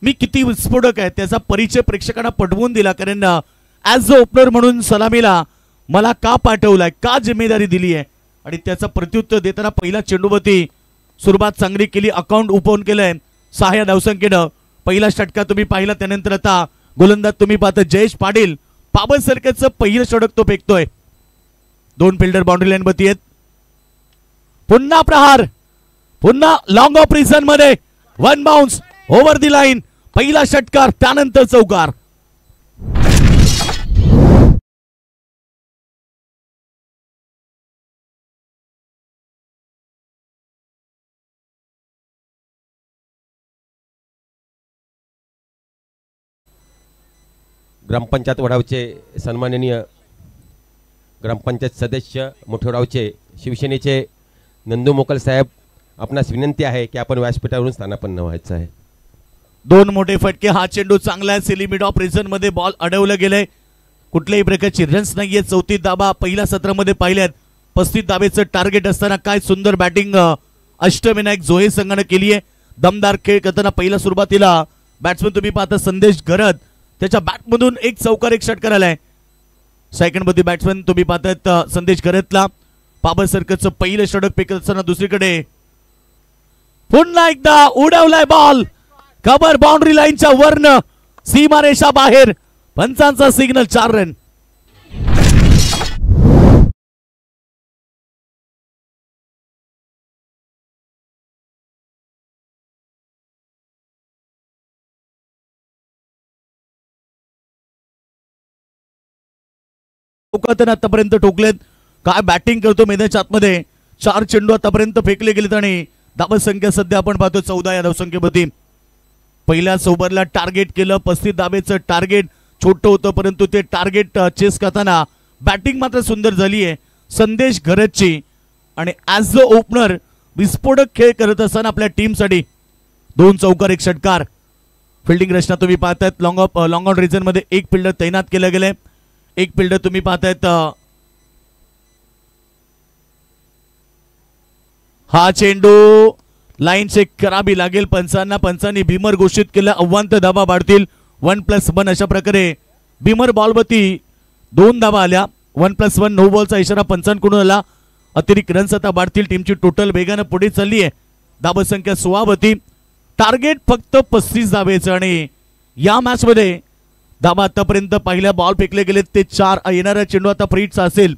मी किती विस्फोटक आहे त्याचा परिचय प्रेक्षकांना पटवून दिला, कारण ॲज अ ओपनर म्हणून सलामीला मला का पाठवलाय, का जिम्मेदारी दिली आहे आणि त्याचा प्रत्युत्तर देताना पहिला चेंडूवरती सुरुवात चांगली केली. अकाउंट ओपन केलंय 6 धावसंख्येनं. पहिला षटकार तुम्ही पाहिला, त्यानंतर आता गोलंदाज तुम्ही पाहता जयेश पाटील. पाबल सर्कलचं पहिलं षटक तो फेकतोय. 2 फिल्डर बाउंड्री लाईन वरती आहेत. पुन्हा प्रहार, पुन्हा लॉंग ऑफ रिझन मध्ये 1 बाउन्स ओव्हर दी लाईन. पहिला षटकार, त्यानंतर चौकार. ग्रामपंचायत वडावचे सन्माननीय ग्रामपंचायत सदस्य मोठेवडावचे शिवसेनेचे नंदू मोकल साहेब, आपणास विनंती आहे की आपण व्यासपीठावरून स्थानापन्न व्हायचं आहे. 2 मोठे फटके. हा चेंडू चांगला आहे. सिलिमिड ऑफ रिझन मध्ये बॉल अडवलं गेलंय. कुठल्याही प्रकारची रन्स नाहीये. 34 धावा पहिल्या सत्रामध्ये पाहिल्यात. 35 धावेचं टार्गेट असताना काय सुंदर बॅटिंग अष्टविनायक जोहे संघाने केली आहे. दमदार खेळ करताना पहिल्या सुरुवातीला बॅट्समन तुम्ही पाहता संदेश गरत, त्याच्या बॅटमधून एक चौकार एक षटकार आलाय. सेकंड मध्ये बॅट्समन तुम्ही पाहतात संदेश गरतला. पाबल सर्कलचं पहिलं षटक फेकत असताना दुसरीकडे पुन्हा एकदा उडवलाय बॉल. कव्हर बाउंड्री लाईनच्या वरनं, सीमारेषा बाहेर. पंचांचा सिग्नल, 4 रन. आतापर्यंत ठोकलेत. काय बॅटिंग करतो मैदानाच्या आतमध्ये. 4 चेंडू आतापर्यंत फेकले गेलेत आणि धाव संख्या सध्या आपण पाहतो 14 या धावसंख्येमध्ये. पहिल्याच ओव्हरला टार्गेट केलं. 35 धावेचं टार्गेट छोटं होतं परंतु ते टार्गेट चेस करताना बॅटिंग मात्र सुंदर झाली आहे संदेश गरजची. आणि ॲज अ ओपनर विस्फोटक खेळ करत असताना आपल्या टीमसाठी 2 चौकार 1 षटकार. फिल्डिंग रचना तुम्ही पाहतायत. लॉंग ऑन रिजन मध्ये 1 फिल्डर तैनात केलं गेलंय. 1 फिल्डर तुम्ही पाहतायत. हा चेंडू लाईन चेक करावी लागेल पंचांना. पंचांनी भीमर घोषित केलं. अव्वांत धावा वाढतील. 1+1 अशा प्रकारे बिमर बॉलवरती 2 धावा आल्या. 1+1 नो बॉलचा इशारा पंचांकडून आला. अतिरिक्त रन्स आता वाढतील. टीमची टोटल वेगानं पुढे चालली आहे. धावसंख्या 16 वरती. टार्गेट फक्त 35 धावेचं आणि या मॅच मध्ये धावा आतापर्यंत पहिल्या बॉल फेकले गेले ते 4. येणारा चेंडू आता फ्रीटचा असेल.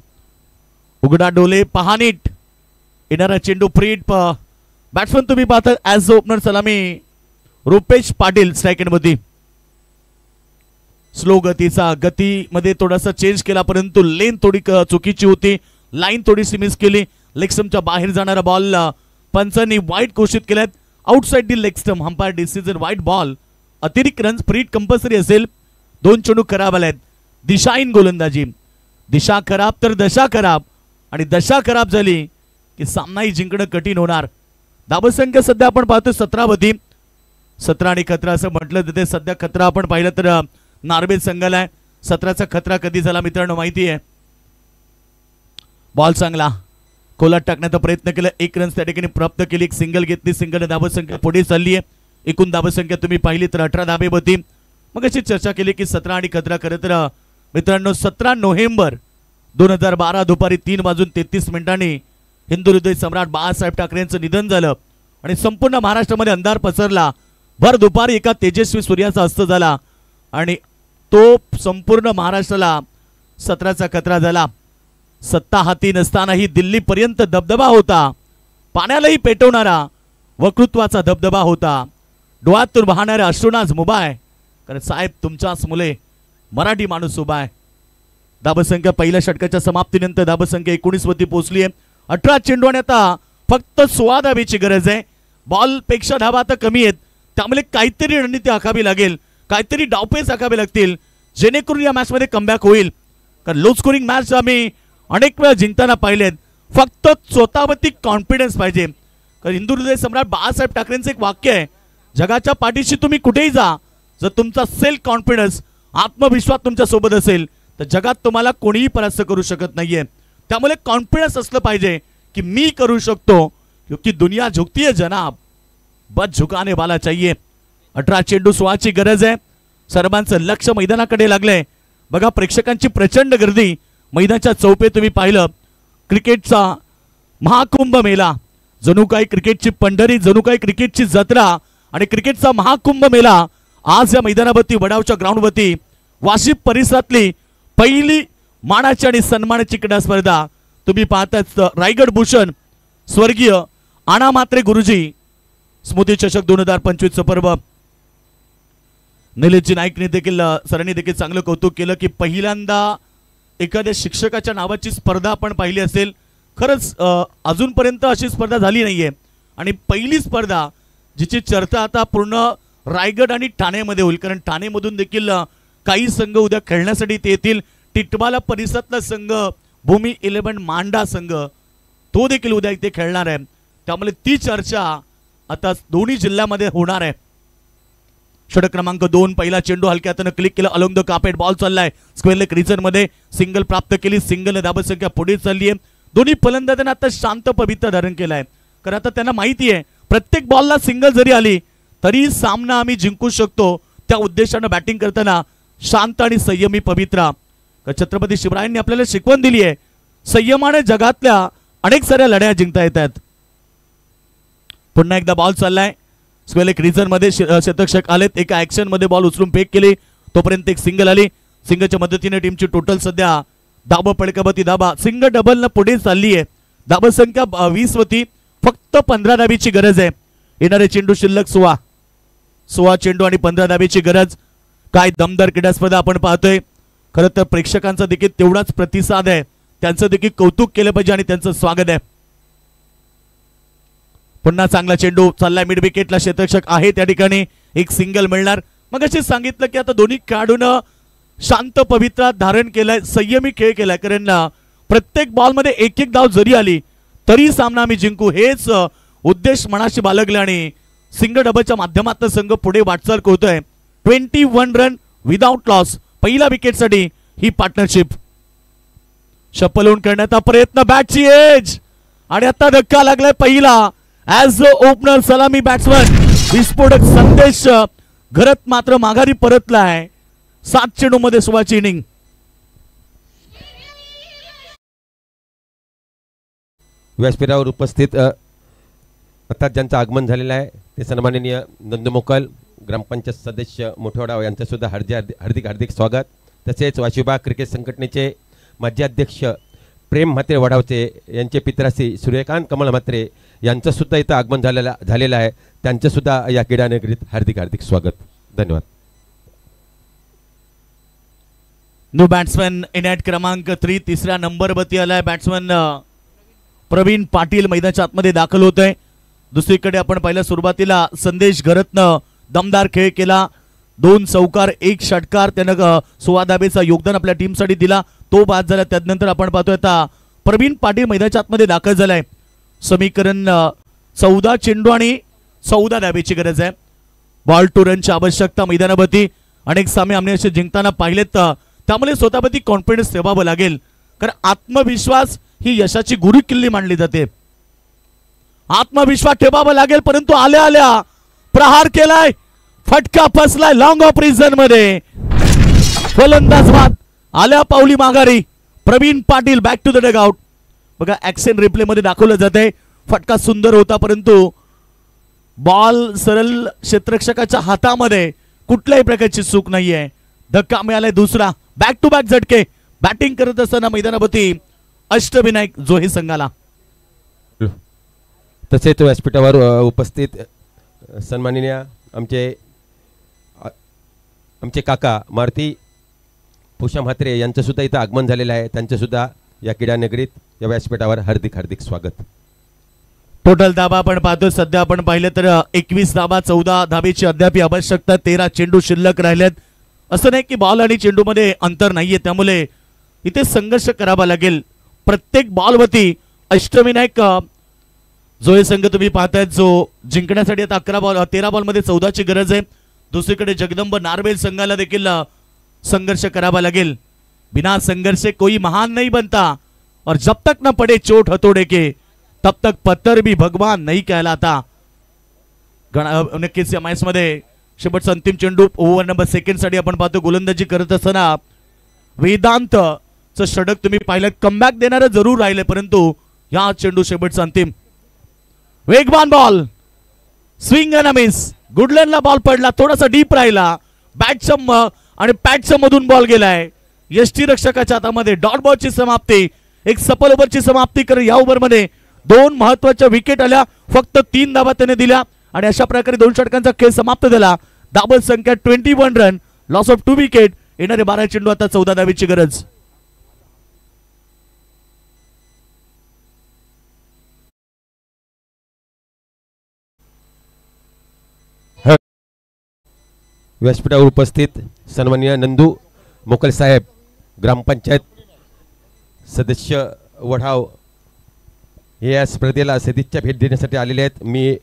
उघडा डोले पहा नीट. येणारा चेंडू फ्रीट. बॅट्समन तुम्ही पाहता ॲज ओपनर सलामी रुपेश पाटील स्ट्राईक एंड मध्ये. स्लो गतीचा गतीमध्ये थोडासा चेंज केला परंतु लेन थोडी चुकीची होती. लाईन थोडीशी मिस केली. लेग स्टंपच्या बाहेर जाणारा बॉल पंचांनी वाईट घोषित केल्यात. Outside the leg stump. Umpire decision white ball. अतिरिक्त रन्स फ्रीट कंपल्सरी असेल. 2 चेंडू खराब आलेत. दिशाहीन गोलंदाजी. दिशा खराब तर दशा खराब आणि दशा खराब झाली की सामनाही जिंकणं कठीण होणार. धावसंख्या सध्या आपण पाहतो 17 वरती. 17 आणि खतरा असं म्हटलं तर ते सध्या खतरा आपण पाहिलं तर नार्वे संघाला आहे. 17चा खतरा कधी झाला मित्रांनो माहिती आहे. बॉल चांगला खोलात टाकण्याचा प्रयत्न केला. 1 रन त्या ठिकाणी प्राप्त केली. एक सिंगल घेतली. सिंगल धावसंख्या पुढे चालली आहे. एकूण धावसंख्या तुम्ही पाहिली तर 18 धावे होती. मग अशी चर्चा केली की 17 आणि खतरा खरं तर मित्रांनो 17 नोव्हेंबर 2012 दुपारी 3:33 हिंदू हृदय सम्राट बाळासाहेब ठाकरे यांचं निधन झालं आणि संपूर्ण महाराष्ट्रामध्ये अंधार पसरला. भर दुपारी एका तेजस्वी सूर्याचा अस्त झाला आणि तो संपूर्ण महाराष्ट्राला 17चा खतरा झाला. सत्ता हाती नसतानाही दिल्लीपर्यंत दबदबा होता. पाण्यालाही पेटवणारा वक्तृत्वाचा दबदबा होता. डोळ्यातून वाहणाऱ्या अश्रुनाज मुभा आहे. कारण साहेब तुमच्याच मुले मराठी माणूस उभा आहे. धावसंख्या पहिल्या षटकाच्या समाप्तीनंतर धावसंख्या 19 वरती पोहोचली आहे. 18 चेंडू आणि आता फक्त 16 धावेची गरज आहे. बॉल पेक्षा धावा आता कमी आहेत. त्यामुळे काहीतरी रणनीती आखावी लागेल. काहीतरी डावपेच आखावे लागतील जेणेकरून या मॅच मध्ये कमबॅक होईल. कारण लो स्कोरिंग मॅच आम्ही अनेक वेळा जिंकताना पाहिलेत. फक्त स्वतःवरती कॉन्फिडन्स पाहिजे. कारण हिंदू हृदय सम्राट बाळासाहेब ठाकरेंचं एक वाक्य आहे, जगाच्या पाठीशी तुम्ही कुठेही जा, जर तुमचा सेल्फ कॉन्फिडन्स आत्मविश्वास तुमच्या सोबत असेल तर जगात तुम्हाला कोणीही परास्त करू शकत नाहीये. त्यामुळे कॉन्फिडन्स असलं पाहिजे की मी करू शकतो, क्योंकि दुनिया झुकती है जनाब, बस झुकाने वाला चाहिए. 18 चेंडू 16ची गरज आहे. सर्वांचं लक्ष मैदानाकडे लागलंय. बघा प्रेक्षकांची प्रचंड गर्दी. मैदानाच्या चौपे तुम्ही पाहिलं. क्रिकेटचा महाकुंभ मेला, जणू काही क्रिकेटची पंढरी, जणू काही क्रिकेटची जत्रा आणि क्रिकेटचा महाकुंभ मेला आज या मैदानावरती वडावच्या ग्राउंडवरती वाशी परिसरातली पहिली मानाची आणि सन्मानाची क्रीडा स्पर्धा तुम्ही पाहताच. रायगड भूषण स्वर्गीय आना म्हात्रे गुरुजी स्मृती चषक 2025 पर्व. निलेशजी नाईकने देखील सरांनी देखील चांगलं कौतुक केलं की पहिल्यांदा एखाद्या शिक्षकाच्या नावाची स्पर्धा आपण पाहिली असेल. खरंच अजूनपर्यंत अशी स्पर्धा झाली नाहीये आणि पहिली स्पर्धा जिची चर्चा आता पूर्ण रायगड आणि ठाण्यामध्ये होईल. कारण ठाणेमधून देखील काही संघ उद्या खेळण्यासाठी ते येतील. टिटवाला परिसरातला संघ भूमी 11 मांडा संघ तो देखील उद्या इथे खेळणार आहे. त्यामुळे ती चर्चा आता दोन्ही जिल्ह्यामध्ये होणार आहे. षटक क्रमांक 2 पहिला चेंडू हलक्या हाताने क्लिक केला. अलोंग द कार्पेट बॉल चाललाय स्क्वेअर लेग रिजन मध्ये. सिंगल प्राप्त केली. सिंगल धावसंख्या पुढे चालली आहे. दोन्ही फलंदाजांना आता शांत पवित्र धारण केलाय. कारण आता त्यांना माहिती आहे प्रत्येक बॉलला सिंगल जरी आली तरी सामना आम्ही जिंकू शकतो. त्या उद्देशाने बॅटिंग करताना शांत आणि संयमी पवित्रा. छत्रपती शिवरायांनी आपल्याला शिकवण दिली आहे, संयमाने जगातल्या अनेक साऱ्या लढ्या जिंकता येतात. पुन्हा एकदा बॉल चाललाय स्क्वेअर लेग रिजन मध्ये. शतकषक आलेत. एका ऍक्शन मध्ये बॉल उचलून फेक केली तोपर्यंत एक सिंगल आली. सिंगलच्या मदतीने टीमची टोटल सध्या धाबा पडकावती धाबा सिंगल डबल न पुढे चालली आहे. धाबा संख्या 20 वरती. फक्त 15 धाबीची गरज आहे. येणारे चेंडू शिल्लक 16 चेंडू आणि 15 धाबीची गरज. काय दमदार क्रीडा स्पर्धा आपण पाहतोय. खरं तर प्रेक्षकांचा देखील तेवढाच प्रतिसाद आहे. त्यांचं देखील कौतुक केलं पाहिजे आणि त्यांचं स्वागत आहे. पुन्हा चांगला चेंडू चाललाय मिड विकेटला. शतकषक आहे त्या ठिकाणी. एक सिंगल मिळणार. मग असे सांगितलं की आता दोन्ही खेळाडूंना शांत पवित्रा धारण केलाय, संयमी खेळ केलाय. कारण प्रत्येक बॉल मध्ये एक एक धाव जरी आली तरी सामना आम्ही जिंकू हेच उद्देश मनाशी बाळगले आणि सिंगल डबलच्या माध्यमातून संघ पुढे वाटचाल करतोय. 21 रन विदाउट लॉस पहिल्या विकेटसाठी ही पार्टनरशिप. शपलून करण्याचा प्रयत्न बॅटची एज आणि आता धक्का लागलाय पहिला. ॲज अ ओपनर सलामी बॅट्समन विस्फोटक संदेश घरात मात्र माघारी परतलाय. 7 चेंडूमध्ये 16ची इनिंग. व्यासपीठावर उपस्थित आता ज्यांचं आगमन झालेलं आहे ते सन्माननीय नंदू मोकल ग्रामपंचायत सदस्य मोठेवाडा यांचं सुद्धा हार्दिक हार्दिक स्वागत. तसेच वाशिबाग क्रिकेट संघटनेचे माजी अध्यक्ष प्रेम म्हात्रे वडावचे यांचे पित्रासी सूर्यकांत कमल म्हात्रे यांचं सुद्धा इथं आगमन झालेलं आहे. त्यांचं सुद्धा या क्रीडा नगरीत हार्दिक हार्दिक स्वागत. धन्यवाद. न्यू बॅट्समॅन इनॅट क्रमांक 3 तिसऱ्या नंबरवरती आलाय बॅट्समॅन प्रवीण पाटील मैदानाच्या आतमध्ये दाखल होत आहे. दुसरीकडे आपण पहिल्या सुरुवातीला संदेश घरतनं दमदार खेळ केला. 2 चौकार 1 षटकार त्यानं 16 धाबेचा योगदान आपल्या टीमसाठी दिला. तो बाद झाला. त्यानंतर आपण पाहतोय आता प्रवीण पाटील मैदानाच्या आतमध्ये दाखल झालाय. समीकरण 14 चेंडू आणि 14 धाबेची गरज आहे. बॉल टू रनची आवश्यकता मैदानावरती. अनेक सामने आम्ही असे जिंकताना पाहिलेत. त्यामुळे स्वतःवरती कॉन्फिडन्स ठेवावा लागेल कारण आत्मविश्वास ही यशाची गुरु किल्ली मानली जाते. आत्मविश्वास ठेवावा लागेल. परंतु आल्या आल्या प्रहार केलाय. फटका फसलाय लॉंग ऑफ रिझन मध्ये. फलंदाज बाद आल्या पावली माघारी. Pravin Patil back to the dugout. बघा ऍक्शन रिप्ले मध्ये दाखवलं जाते. फटका सुंदर होता परंतु बॉल सरळ क्षेत्ररक्षकाच्या हातामध्ये कुठल्याही प्रकारची चूक नाहीये. धक्का मिळालाय दुसरा. बॅक टू बॅक झटके. बॅटिंग करत असताना मैदानावरती अष्टविनायक जोहे संघाला. तसेच व्यासपीठावर उपस्थित सन्माननीय आमचे काका मारुती पुषा म्हात्रे यांचं सुद्धा इथं आगमन झालेलं आहे. त्यांचं सुद्धा या क्रीडा नगरीत या व्यासपीठावर हार्दिक हार्दिक स्वागत. टोटल धाबा आपण पाहतो सध्या आपण पाहिलं तर 21 धाबा 14 धाबेची अद्याप आवश्यकता. 13 चेंडू शिल्लक राहिलेत. असं नाही की बॉल आणि चेंडू मध्ये अंतर नाहीये. त्यामुळे इथे संघर्ष करावा लागेल. प्रत्येक बॉलवरती अष्टविनायक जोहे संघ तुम्ही पाहताय जो जिंकण्यासाठी आता 13 बॉल मध्ये 14ची गरज आहे. दुसरीकडे जगदंब नार्वेल संघाला देखील संघर्ष करावा लागेल. बिना संघर्ष कोई महान नहीं बनता और जब तक न पड़े चोट हथौड़े के तब तक पत्थर भी भगवान नहीं कहलाता. नक्कीच या मॅच मध्ये शेवटचा अंतिम चेंडू ओव्हर नंबर 2 साठी आपण पाहतो. गोलंदाजी करत असताना वेदांत चं षटक तुम्ही पाहिलं. कमबॅक देणारं जरूर राहिले परंतु या चेंडू शेवटचा अंतिम वेगवान बॉल स्विंग अँड मिस. गुडलॅंडला बॉल पडला. थोडासा डीप राहिला. बॅटच्या आणि पॅटच्या मधून बॉल गेलाय. यष्टी रक्षकाच्या हातामध्ये डॉट बॉलची समाप्ती. एक सफल ओव्हरची समाप्ती कर. या ओव्हरमध्ये 2 महत्वाच्या विकेट आल्या. फक्त 3 धाबा त्याने दिल्या आणि अशा प्रकारे 2 षटकांचा खेळ समाप्त झाला. धाबल संख्या 21 रन. Loss of 2 wicket. येणारे 12 चेंडू आता 14 धाबेची गरज. व्यासपीठावर उपस्थित सन्माननीय नंदू मोकल साहेब ग्रामपंचायत सदस्य वढाव हे या स्पर्धेला सदिच्छा भेट देण्यासाठी आलेले आहेत. मी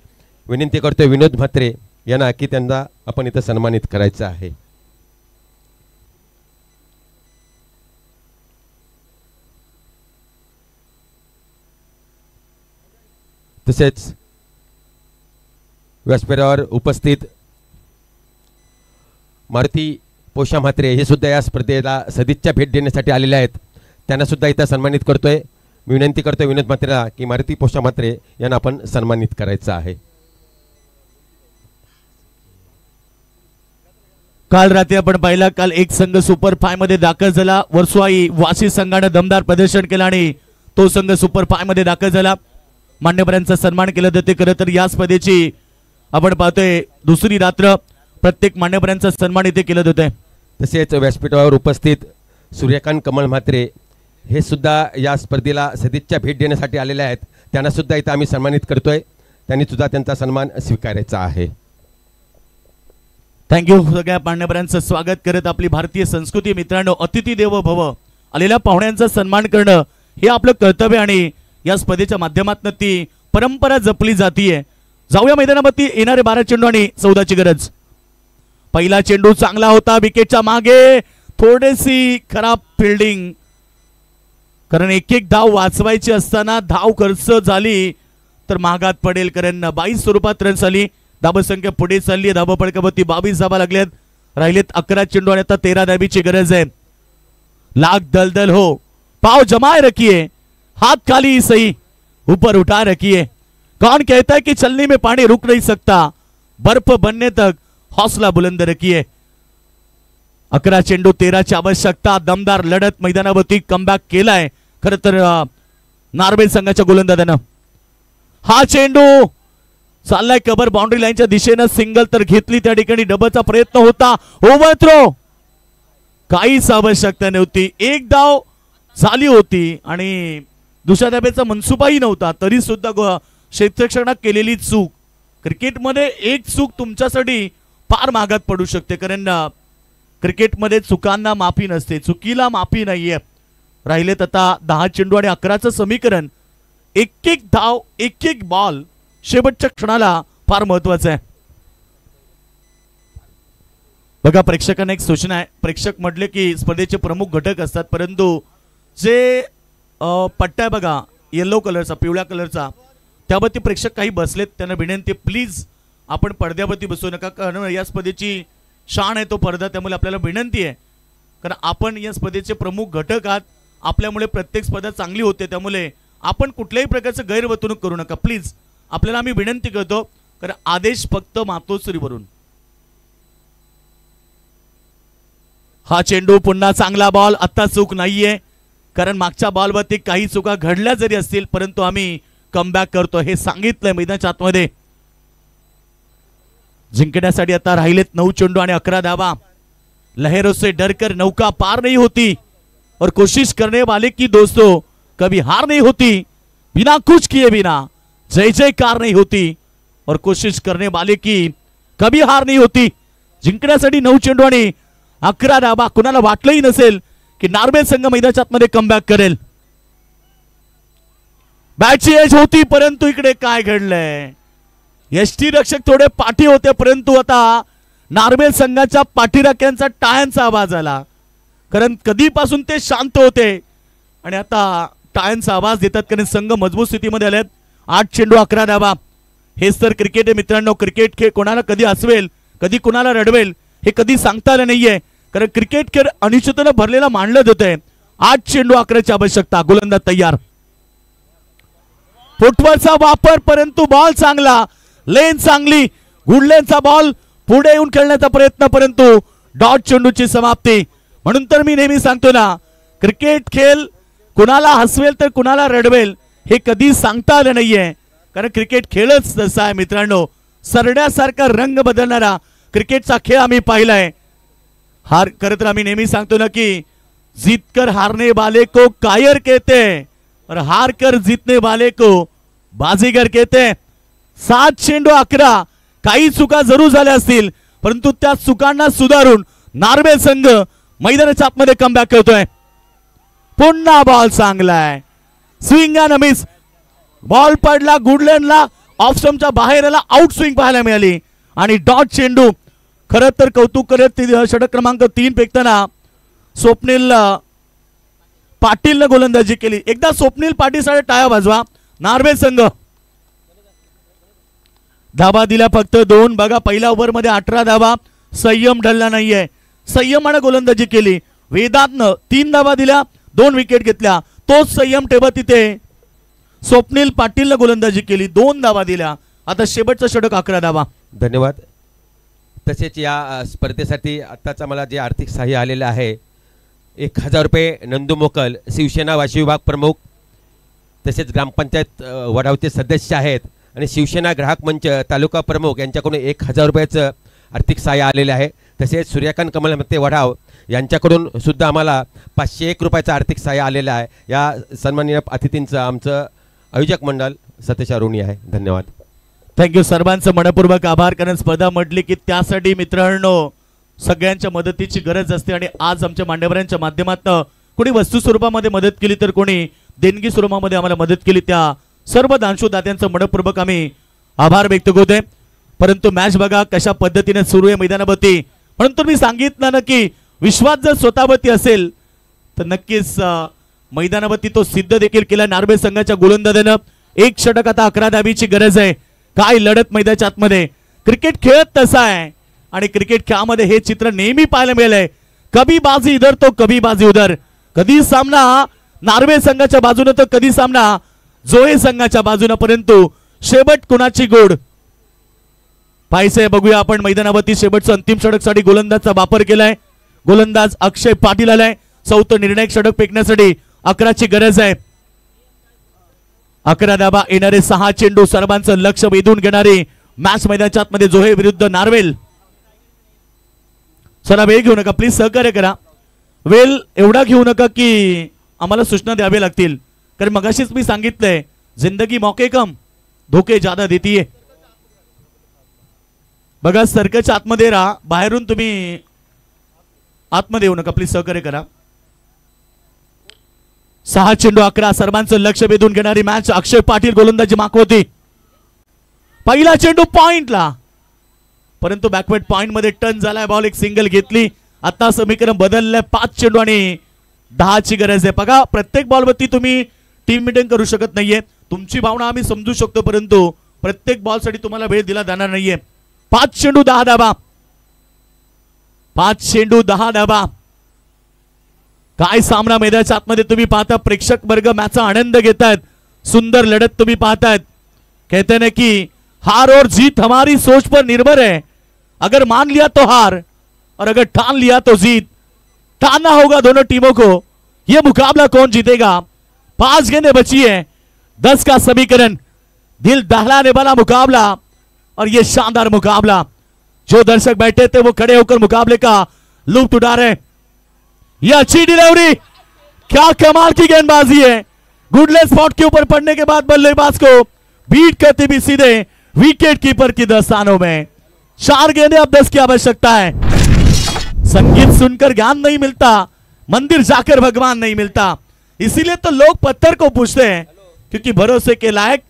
विनंती करतोय विनोद म्हात्रे यांना की त्यांना आपण इथं सन्मानित करायचं आहे. तसेच व्यासपीठावर उपस्थित मारुती पोषा म्हात्रे हे सुद्धा या स्पर्धेला सदिच्छा भेट देण्यासाठी आलेले आहेत. त्यांना सुद्धा इथं सन्मानित करतोय. मी विनंती करतोय विनोद म्हात्रेला की मारुती पोषा म्हात्रे यांना आपण सन्मानित करायचं आहे. काल रात्री आपण पाहिला. काल एक संघ सुपर 5 मध्ये दाखल झाला. वर्सोवाई वाशी संघाने दमदार प्रदर्शन केलं आणि तो संघ सुपर 5 मध्ये दाखल झाला. मान्यवरांचा सन्मान केला जाते. खरं तर या स्पर्धेची आपण पाहतोय दुसरी रात्र. प्रत्येक मान्यवरांचा सन्मान इथे केला जातोय. तसेच व्यासपीठावर उपस्थित सूर्यकांत कमल म्हात्रे हे सुद्धा या स्पर्धेला सदिच्छा भेट देण्यासाठी आलेले आहेत. त्यांना सुद्धा इथं आम्ही सन्मानित करतोय. त्यांनी सुद्धा त्यांचा सन्मान स्वीकारायचा आहे. थँक्यू. सगळ्या मान्यवरांचं स्वागत करत आपली भारतीय संस्कृती मित्रांनो अतिथी देवो भव. आलेल्या पाहुण्यांचा सन्मान करणं हे आपलं कर्तव्य आणि या स्पर्धेच्या माध्यमातून ती परंपरा जपली जातीये. जाऊया मैदानावरती. येणारे 12 चेंडू आणि 14ची गरज. पहिला चेंडू चांगला होता. विकेटच्या मागे थोडीशी खराब फिल्डिंग कारण एक धाव वाचवायची असताना धाव खर्च झाली तर महागात पडेल. कारण 22 स्वरूपात रन्स आली. धाबा संख्या पुढे चालली. धाबा फलकावरती 22 धाबा लागल्यात. राहिलेत 11 चेंडू आणि आता 13 धाबीची गरज आहे. लाख दलदल हो, पाव जमाए रखिए, हाथ खाली सही, ऊपर उठा रखिए. कौन कहता है कि चलने में पानी रुक नहीं सकता, बर्फ बनने तक हौसला बुलंद रखिए. 11 चेंडू 13ची आवश्यकता. दमदार लढत मैदानावरती कमबॅक केलाय खर तर नार्वेल संघाच्या गोलंदाजानं. हा चेंडू चाललाय कबर बाउंड्री लाईनच्या दिशेनं. सिंगल तर घेतली, त्या ठिकाणी डबलचा प्रयत्न होता. ओव्हर थ्रो, काहीच आवश्यकता नव्हती. एक धाव झाली होती आणि दुसऱ्या धाब्याचा मनसुबाही नव्हता, तरी सुद्धा क्षेत्ररक्षणात केलेली चूक. क्रिकेटमध्ये एक चूक तुमच्यासाठी फार महागात पडू शकते, कारण क्रिकेटमध्ये चुकांना माफी नसते, चुकीला माफी नाहीये. राहिलेत आता 10 चेंडू आणि 11चं समीकरण. एक एक धाव, एक एक बॉल शेवटच्या क्षणाला फार महत्वाचं आहे. बघा, प्रेक्षकांना एक सूचना आहे. प्रेक्षक म्हटले की स्पर्धेचे प्रमुख घटक असतात, परंतु जे पट्टा आहे बघा येलो कलरचा, पिवळ्या कलरचा, त्यावरती प्रेक्षक काही बसलेत. त्यांना विनंती, प्लीज आपण पडद्यावरती बसू नका, कारण या स्पर्धेची शान आहे तो पडदा. त्यामुळे आपल्याला विनंती आहे, कारण आपण या स्पर्धेचे प्रमुख घटक आहात. आपल्यामुळे प्रत्येक स्पर्धा चांगली होते, त्यामुळे आपण कुठल्याही प्रकारचं गैरवर्तणूक करू नका प्लीज. आपल्याला आम्ही विनंती करतो, कारण आदेश फक्त मातोश्रीवरून. हा चेंडू पुन्हा चांगला बॉल. आता चूक नाहीये, कारण मागच्या बॉलवरती काही चुका घडल्या जरी असतील, परंतु आम्ही कमबॅक करतो हे सांगितलंय मैदानाच्या आतमध्ये. जिंकण्यासाठी आता राहिलेत 9 चेंडू आणि 11 धावा. लहरों से डरकर नौका पार नहीं होती और कोशिश करने वाले की दोस्तों कभी हार नहीं होती. बिना कुछ किए बिना जय जयकार नहीं होती और कोशिश करने वाले की कभी हार नहीं होती. जिंकण्यासाठी 9 चेंडू आणि 11 धावा. कुणाला वाटलंही नसेल की नार्वेल संघ मैदानाच्या आतमध्ये कमबॅक करेल. बॅटची एज होती, परंतु इकडे काय घडलंय, यष्टी रक्षक थोडे पाठी होते, परंतु आता नार्वेल संघाच्या पाठीराख्यांचा टाळ्यांचा आवाज आला. कारण कधीपासून ते शांत होते आणि आता टाळ्यांचा आवाज देतात, कारण संघ मजबूत स्थितीमध्ये आलेत. 8 चेंडू 11 धावा. हेच तर क्रिकेट आहे मित्रांनो. क्रिकेट खेळ कोणाला कधी हसवेल, कधी कोणाला रडवेल हे कधी सांगता आलं नाहीये, कारण क्रिकेट खेळ अनिश्चिततेने भरलेला मानलं जातंय. 8 चेंडू 11ची आवश्यकता. गोलंदाज तयार. फुटवर्कचा वापर, परंतु बॉल चांगला, लेन चांगली, गुड लेनचा बॉल पुढे येऊन खेळण्याचा प्रयत्न, परंतु डॉट चेंडूची समाप्ती. म्हणून तर मी नेहमी सांगतो ना, क्रिकेट खेळ कुणाला हसवेल तर कुणाला रडवेल हे कधी सांगता आलं नाहीये, कारण क्रिकेट खेळच तसा आहे मित्रांनो. सरण्यासारखा रंग बदलणारा क्रिकेटचा खेळ आम्ही पाहिलाय. हार करत आम्ही नेहमी सांगतो ना की जीतकर हारने वाले को कायर कहते हैं और हार कर जीतने वाले को बाजीगर कहते हैं. 7 चेंडू 11. काही चुका जरूर झाल्या असतील, परंतु त्या चुकांना सुधारून नार्वेल संघ मैदानाच्या आतमध्ये कमबॅक करतोय. पुन्हा बॉल चांगलाय, स्विंग अँड मिस. बॉल पडला गुडलँडला, ऑफ स्टंपच्या बाहेर आला, आउट स्विंग पाहायला मिळाली आणि डॉट चेंडू. खरं तर कौतुक करत षटक क्रमांक 3 फेकताना स्वप्नील पाटीलने गोलंदाजी केली. एकदा स्वप्नील पाटीलसाठी टाळ्या वाजवा. नार्वेल संघ धावा दिल्या फक्त 2. बघा, पहिल्या ओव्हर मध्ये 18 धावा. संयम ढळला नाहीये, संयमाने गोलंदाजी केली. वेदांतनं 3 धावा दिल्या, 2 विकेट घेतल्या. तोच संयम ठेवत तिथे स्वप्नील पाटीलने गोलंदाजी केली, 2 धावा दिल्या. आता शेवटचं षटक 11 धावा. धन्यवाद. तसेच या स्पर्धेसाठी आत्ताच आम्हाला जे आर्थिक सहाय्य आलेलं आहे 1000 रुपये नंदू मोकल, शिवसेना वाशी विभाग प्रमुख, तसेच ग्रामपंचायत वडावचे सदस्य आहेत आणि शिवसेना ग्राहक मंच तालुका प्रमुख यांच्याकडून 1000 रुपयाचं आर्थिक सहाय्य आलेले आहे. तसेच सूर्यकांत कमल मते वडाव यांच्याकडून सुद्धा आम्हाला 501 रुपयाचं आर्थिक सहाय्य आलेलं आहे. या सन्माननीय अतिथींचं आमचं आयोजक मंडळ सतेज ऋणी आहे. धन्यवाद. थँक्यू. सर्वांचं मनपूर्वक आभार. कारण स्पर्धा म्हटली की त्यासाठी मित्रांनो सगळ्यांच्या मदतीची गरज असते आणि आज आमच्या मान्यवरांच्या माध्यमातून कोणी वस्तू स्वरूपामध्ये मदत केली तर कोणी देणगी स्वरूपामध्ये आम्हाला मदत केली, त्या सर्व दानशूदात्यांचं मनपूर्वक आम्ही आभार व्यक्त करतोय. परंतु मॅच बघा कशा पद्धतीने सुरू आहे मैदानावरती. म्हणून तर मी सांगितलं ना की विश्वास जर स्वतःवरती असेल तर नक्कीच मैदानावरती तो सिद्ध देखील केला नार्वेल संघाच्या गोलंदाजानं. 1 षटक आता 11 धाबीची गरज आहे. काय लढत मैदानाच्या आतमध्ये. क्रिकेट खेळत तसा आहे आणि क्रिकेट खेळामध्ये हे चित्र नेहमी पाहायला मिळालंय. कभी बाजी इधर तो कभी बाजी उधर. कधी सामना नार्वे संघाच्या बाजूने तर कधी सामना जोहे संघाच्या बाजूने, परंतु शेवट कुणाची गोड पाहिजे बघूया आपण. मैदानावरती शेवटचं अंतिम षटकसाठी गोलंदाजचा वापर केलाय. गोलंदाज अक्षय पाटील आलाय. चौथं निर्णायक षटक फेकण्यासाठी 11ची गरज आहे. 11 धावा येणारे 6 चेंडू सर्वांचं लक्ष वेधून घेणारी मॅच मैदानाच्या आतमध्ये जोहे विरुद्ध नार्वेल. चला वेळ घेऊ नका प्लीज, सहकार्य करा. वेळ एवढा घेऊ नका की आम्हाला सूचना द्यावी लागतील, कारण मगाशीच मी सांगितलंय जिंदगी मौके कम धोके ज्यादा देतीये. बघा सर्कलच्या आतमध्ये राहा, बाहेरून तुम्ही आतमध्ये येऊ नका प्लीज, सहकार्य करा. 6 चेंडू 11 सर्वांचं लक्ष वेधून घेणारी मॅच. अक्षय पाटील गोलंदाजी मागवती. पहिला चेंडू पॉइंटला, परंतु बॅकवर्ड पॉइंट मध्ये टर्न झालाय बॉल. एक सिंगल घेतली. आता समीकरण बदललंय. 5 चेंडू आणि 10ची गरज आहे. बघा प्रत्येक बॉलवरती तुम्ही टीम मीटिंग करू शकत नाहीये. तुमची भावना आम्ही समजू शकतो, परंतु प्रत्येक बॉलसाठी तुम्हाला वेळ दिला जाणार नाहीये. 5 चेंडू 10 धावा. 5 चेंडू 10 धावा. काय सामना मैदानाच्या आतमध्ये तुम्ही पाहता. प्रेक्षक वर्ग मॅचचा आनंद घेतायत. सुंदर लढत तुम्ही पाहतायत. कहते हैं कि हार और जीत हमारी सोच पर निर्भर है. अगर मान लिया तो हार और अगर ठान लिया तो जीत. ठानना होगा दोनों टीमों को. यह मुकाबला कौन जीतेगा. 5 गेंदें बची है, 10 का समीकरण. दिल दहलाने वाला मुकाबला और यह शानदार मुकाबला. जो दर्शक बैठे थे वो खड़े होकर मुकाबले का लुत्फ उठा रहे. यह अच्छी डिलीवरी, क्या कमाल की गेंदबाजी है. गुडलेस स्पॉट के ऊपर पड़ने के बाद बल्लेबाज को बीट करते भी सीधे विकेट कीपर की दस्तानों में. 4 गेंदें अब 10 की आवश्यकता है. संगीत सुनकर ज्ञान नहीं मिलता, मंदिर जाकर भगवान नहीं मिलता. इसीलिए तो लोग पत्थर को पूछते हैं, क्योंकि भरोसे के लायक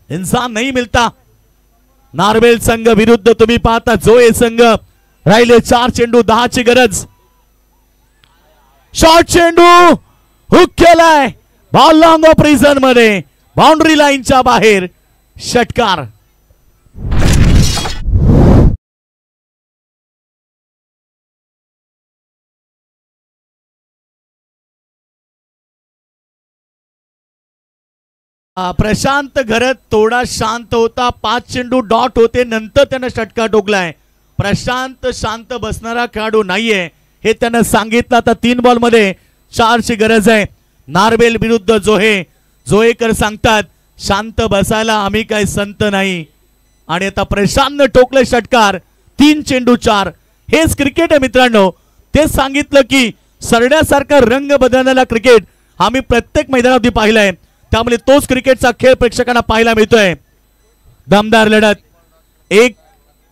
इंसान नहीं मिलता. नार्वेल संघ विरुद्ध तुम्ही पाहता जोहे संघ. राहिले 4 चेंडू 10ची गरज. शॉर्ट चेंडू हुक केलाय. बॉल लॉंग ऑफ रिझन मध्ये बाउंड्री लाईनच्या बाहेर. षटकार. प्रशांत घरत थोडा शांत होता. 5 चेंडू डॉट होते, नंतर त्यानं षटकार ठोकलाय. प्रशांत शांत बसणारा खेळाडू नाहीये हे त्यानं सांगितलं. आता 3 बॉल मध्ये 4ची गरज आहे. नार्वेल विरुद्ध जोहे. जोहेकर सांगतात शांत बसायला आम्ही काय संत नाही. आणि आता प्रशांतनं ठोकले षटकार. 3 चेंडू 4. हेच क्रिकेट आहे मित्रांनो. तेच सांगितलं की सरण्यासारखा रंग बदलणारा क्रिकेट आम्ही प्रत्येक मैदानात पाहिलाय. त्यामुळे तोच क्रिकेटचा खेळ प्रेक्षकांना पाहायला मिळतोय. दमदार लढत. 1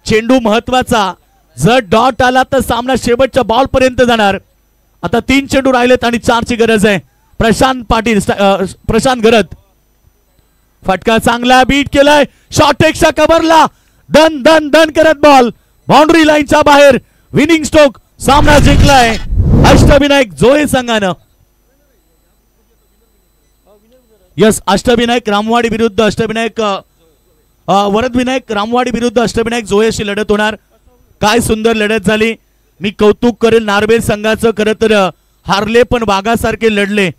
चेंडू महत्वाचा. जर डॉट आला तर सामना शेवटच्या बॉल पर्यंत जाणार. आता 3 चेंडू राहिलेत आणि 4ची गरज आहे. प्रशांत पाटील प्रशांत घरत. फटका चांगला बीट केलाय. शॉर्ट एक्सच्या कव्हरला दन दन दन करत बॉल बाउंड्री लाईनच्या बाहेर. Winning stroke. सामना जिंकलाय अष्टविनायक जोहे संघानं. यस, अष्टविनायक रामवाडी विरुद्ध अष्टविनायक वरदविनायक रामवाडी विरुद्ध अष्टविनायक जोहेशी लढत होणार. काय सुंदर लढत झाली. मी कौतुक करेल नार्वेल संघाचं. खरं तर हारले पण वाघासारखे लढले.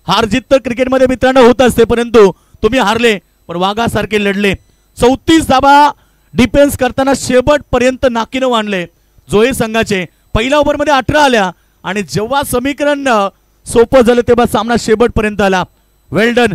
हार जीत तर क्रिकेटमध्ये मित्रांनो होत असते, परंतु तुम्ही हारले पण वाघासारखे लढले. 34 धावा डिफेन्स करताना शेवटपर्यंत नाकीनं आणले जोहे संघाचे. पहिल्या ओव्हरमध्ये 18 आल्या आणि जेव्हा समीकरण सोपं झालं तेव्हा सामना शेवटपर्यंत आला. Well done.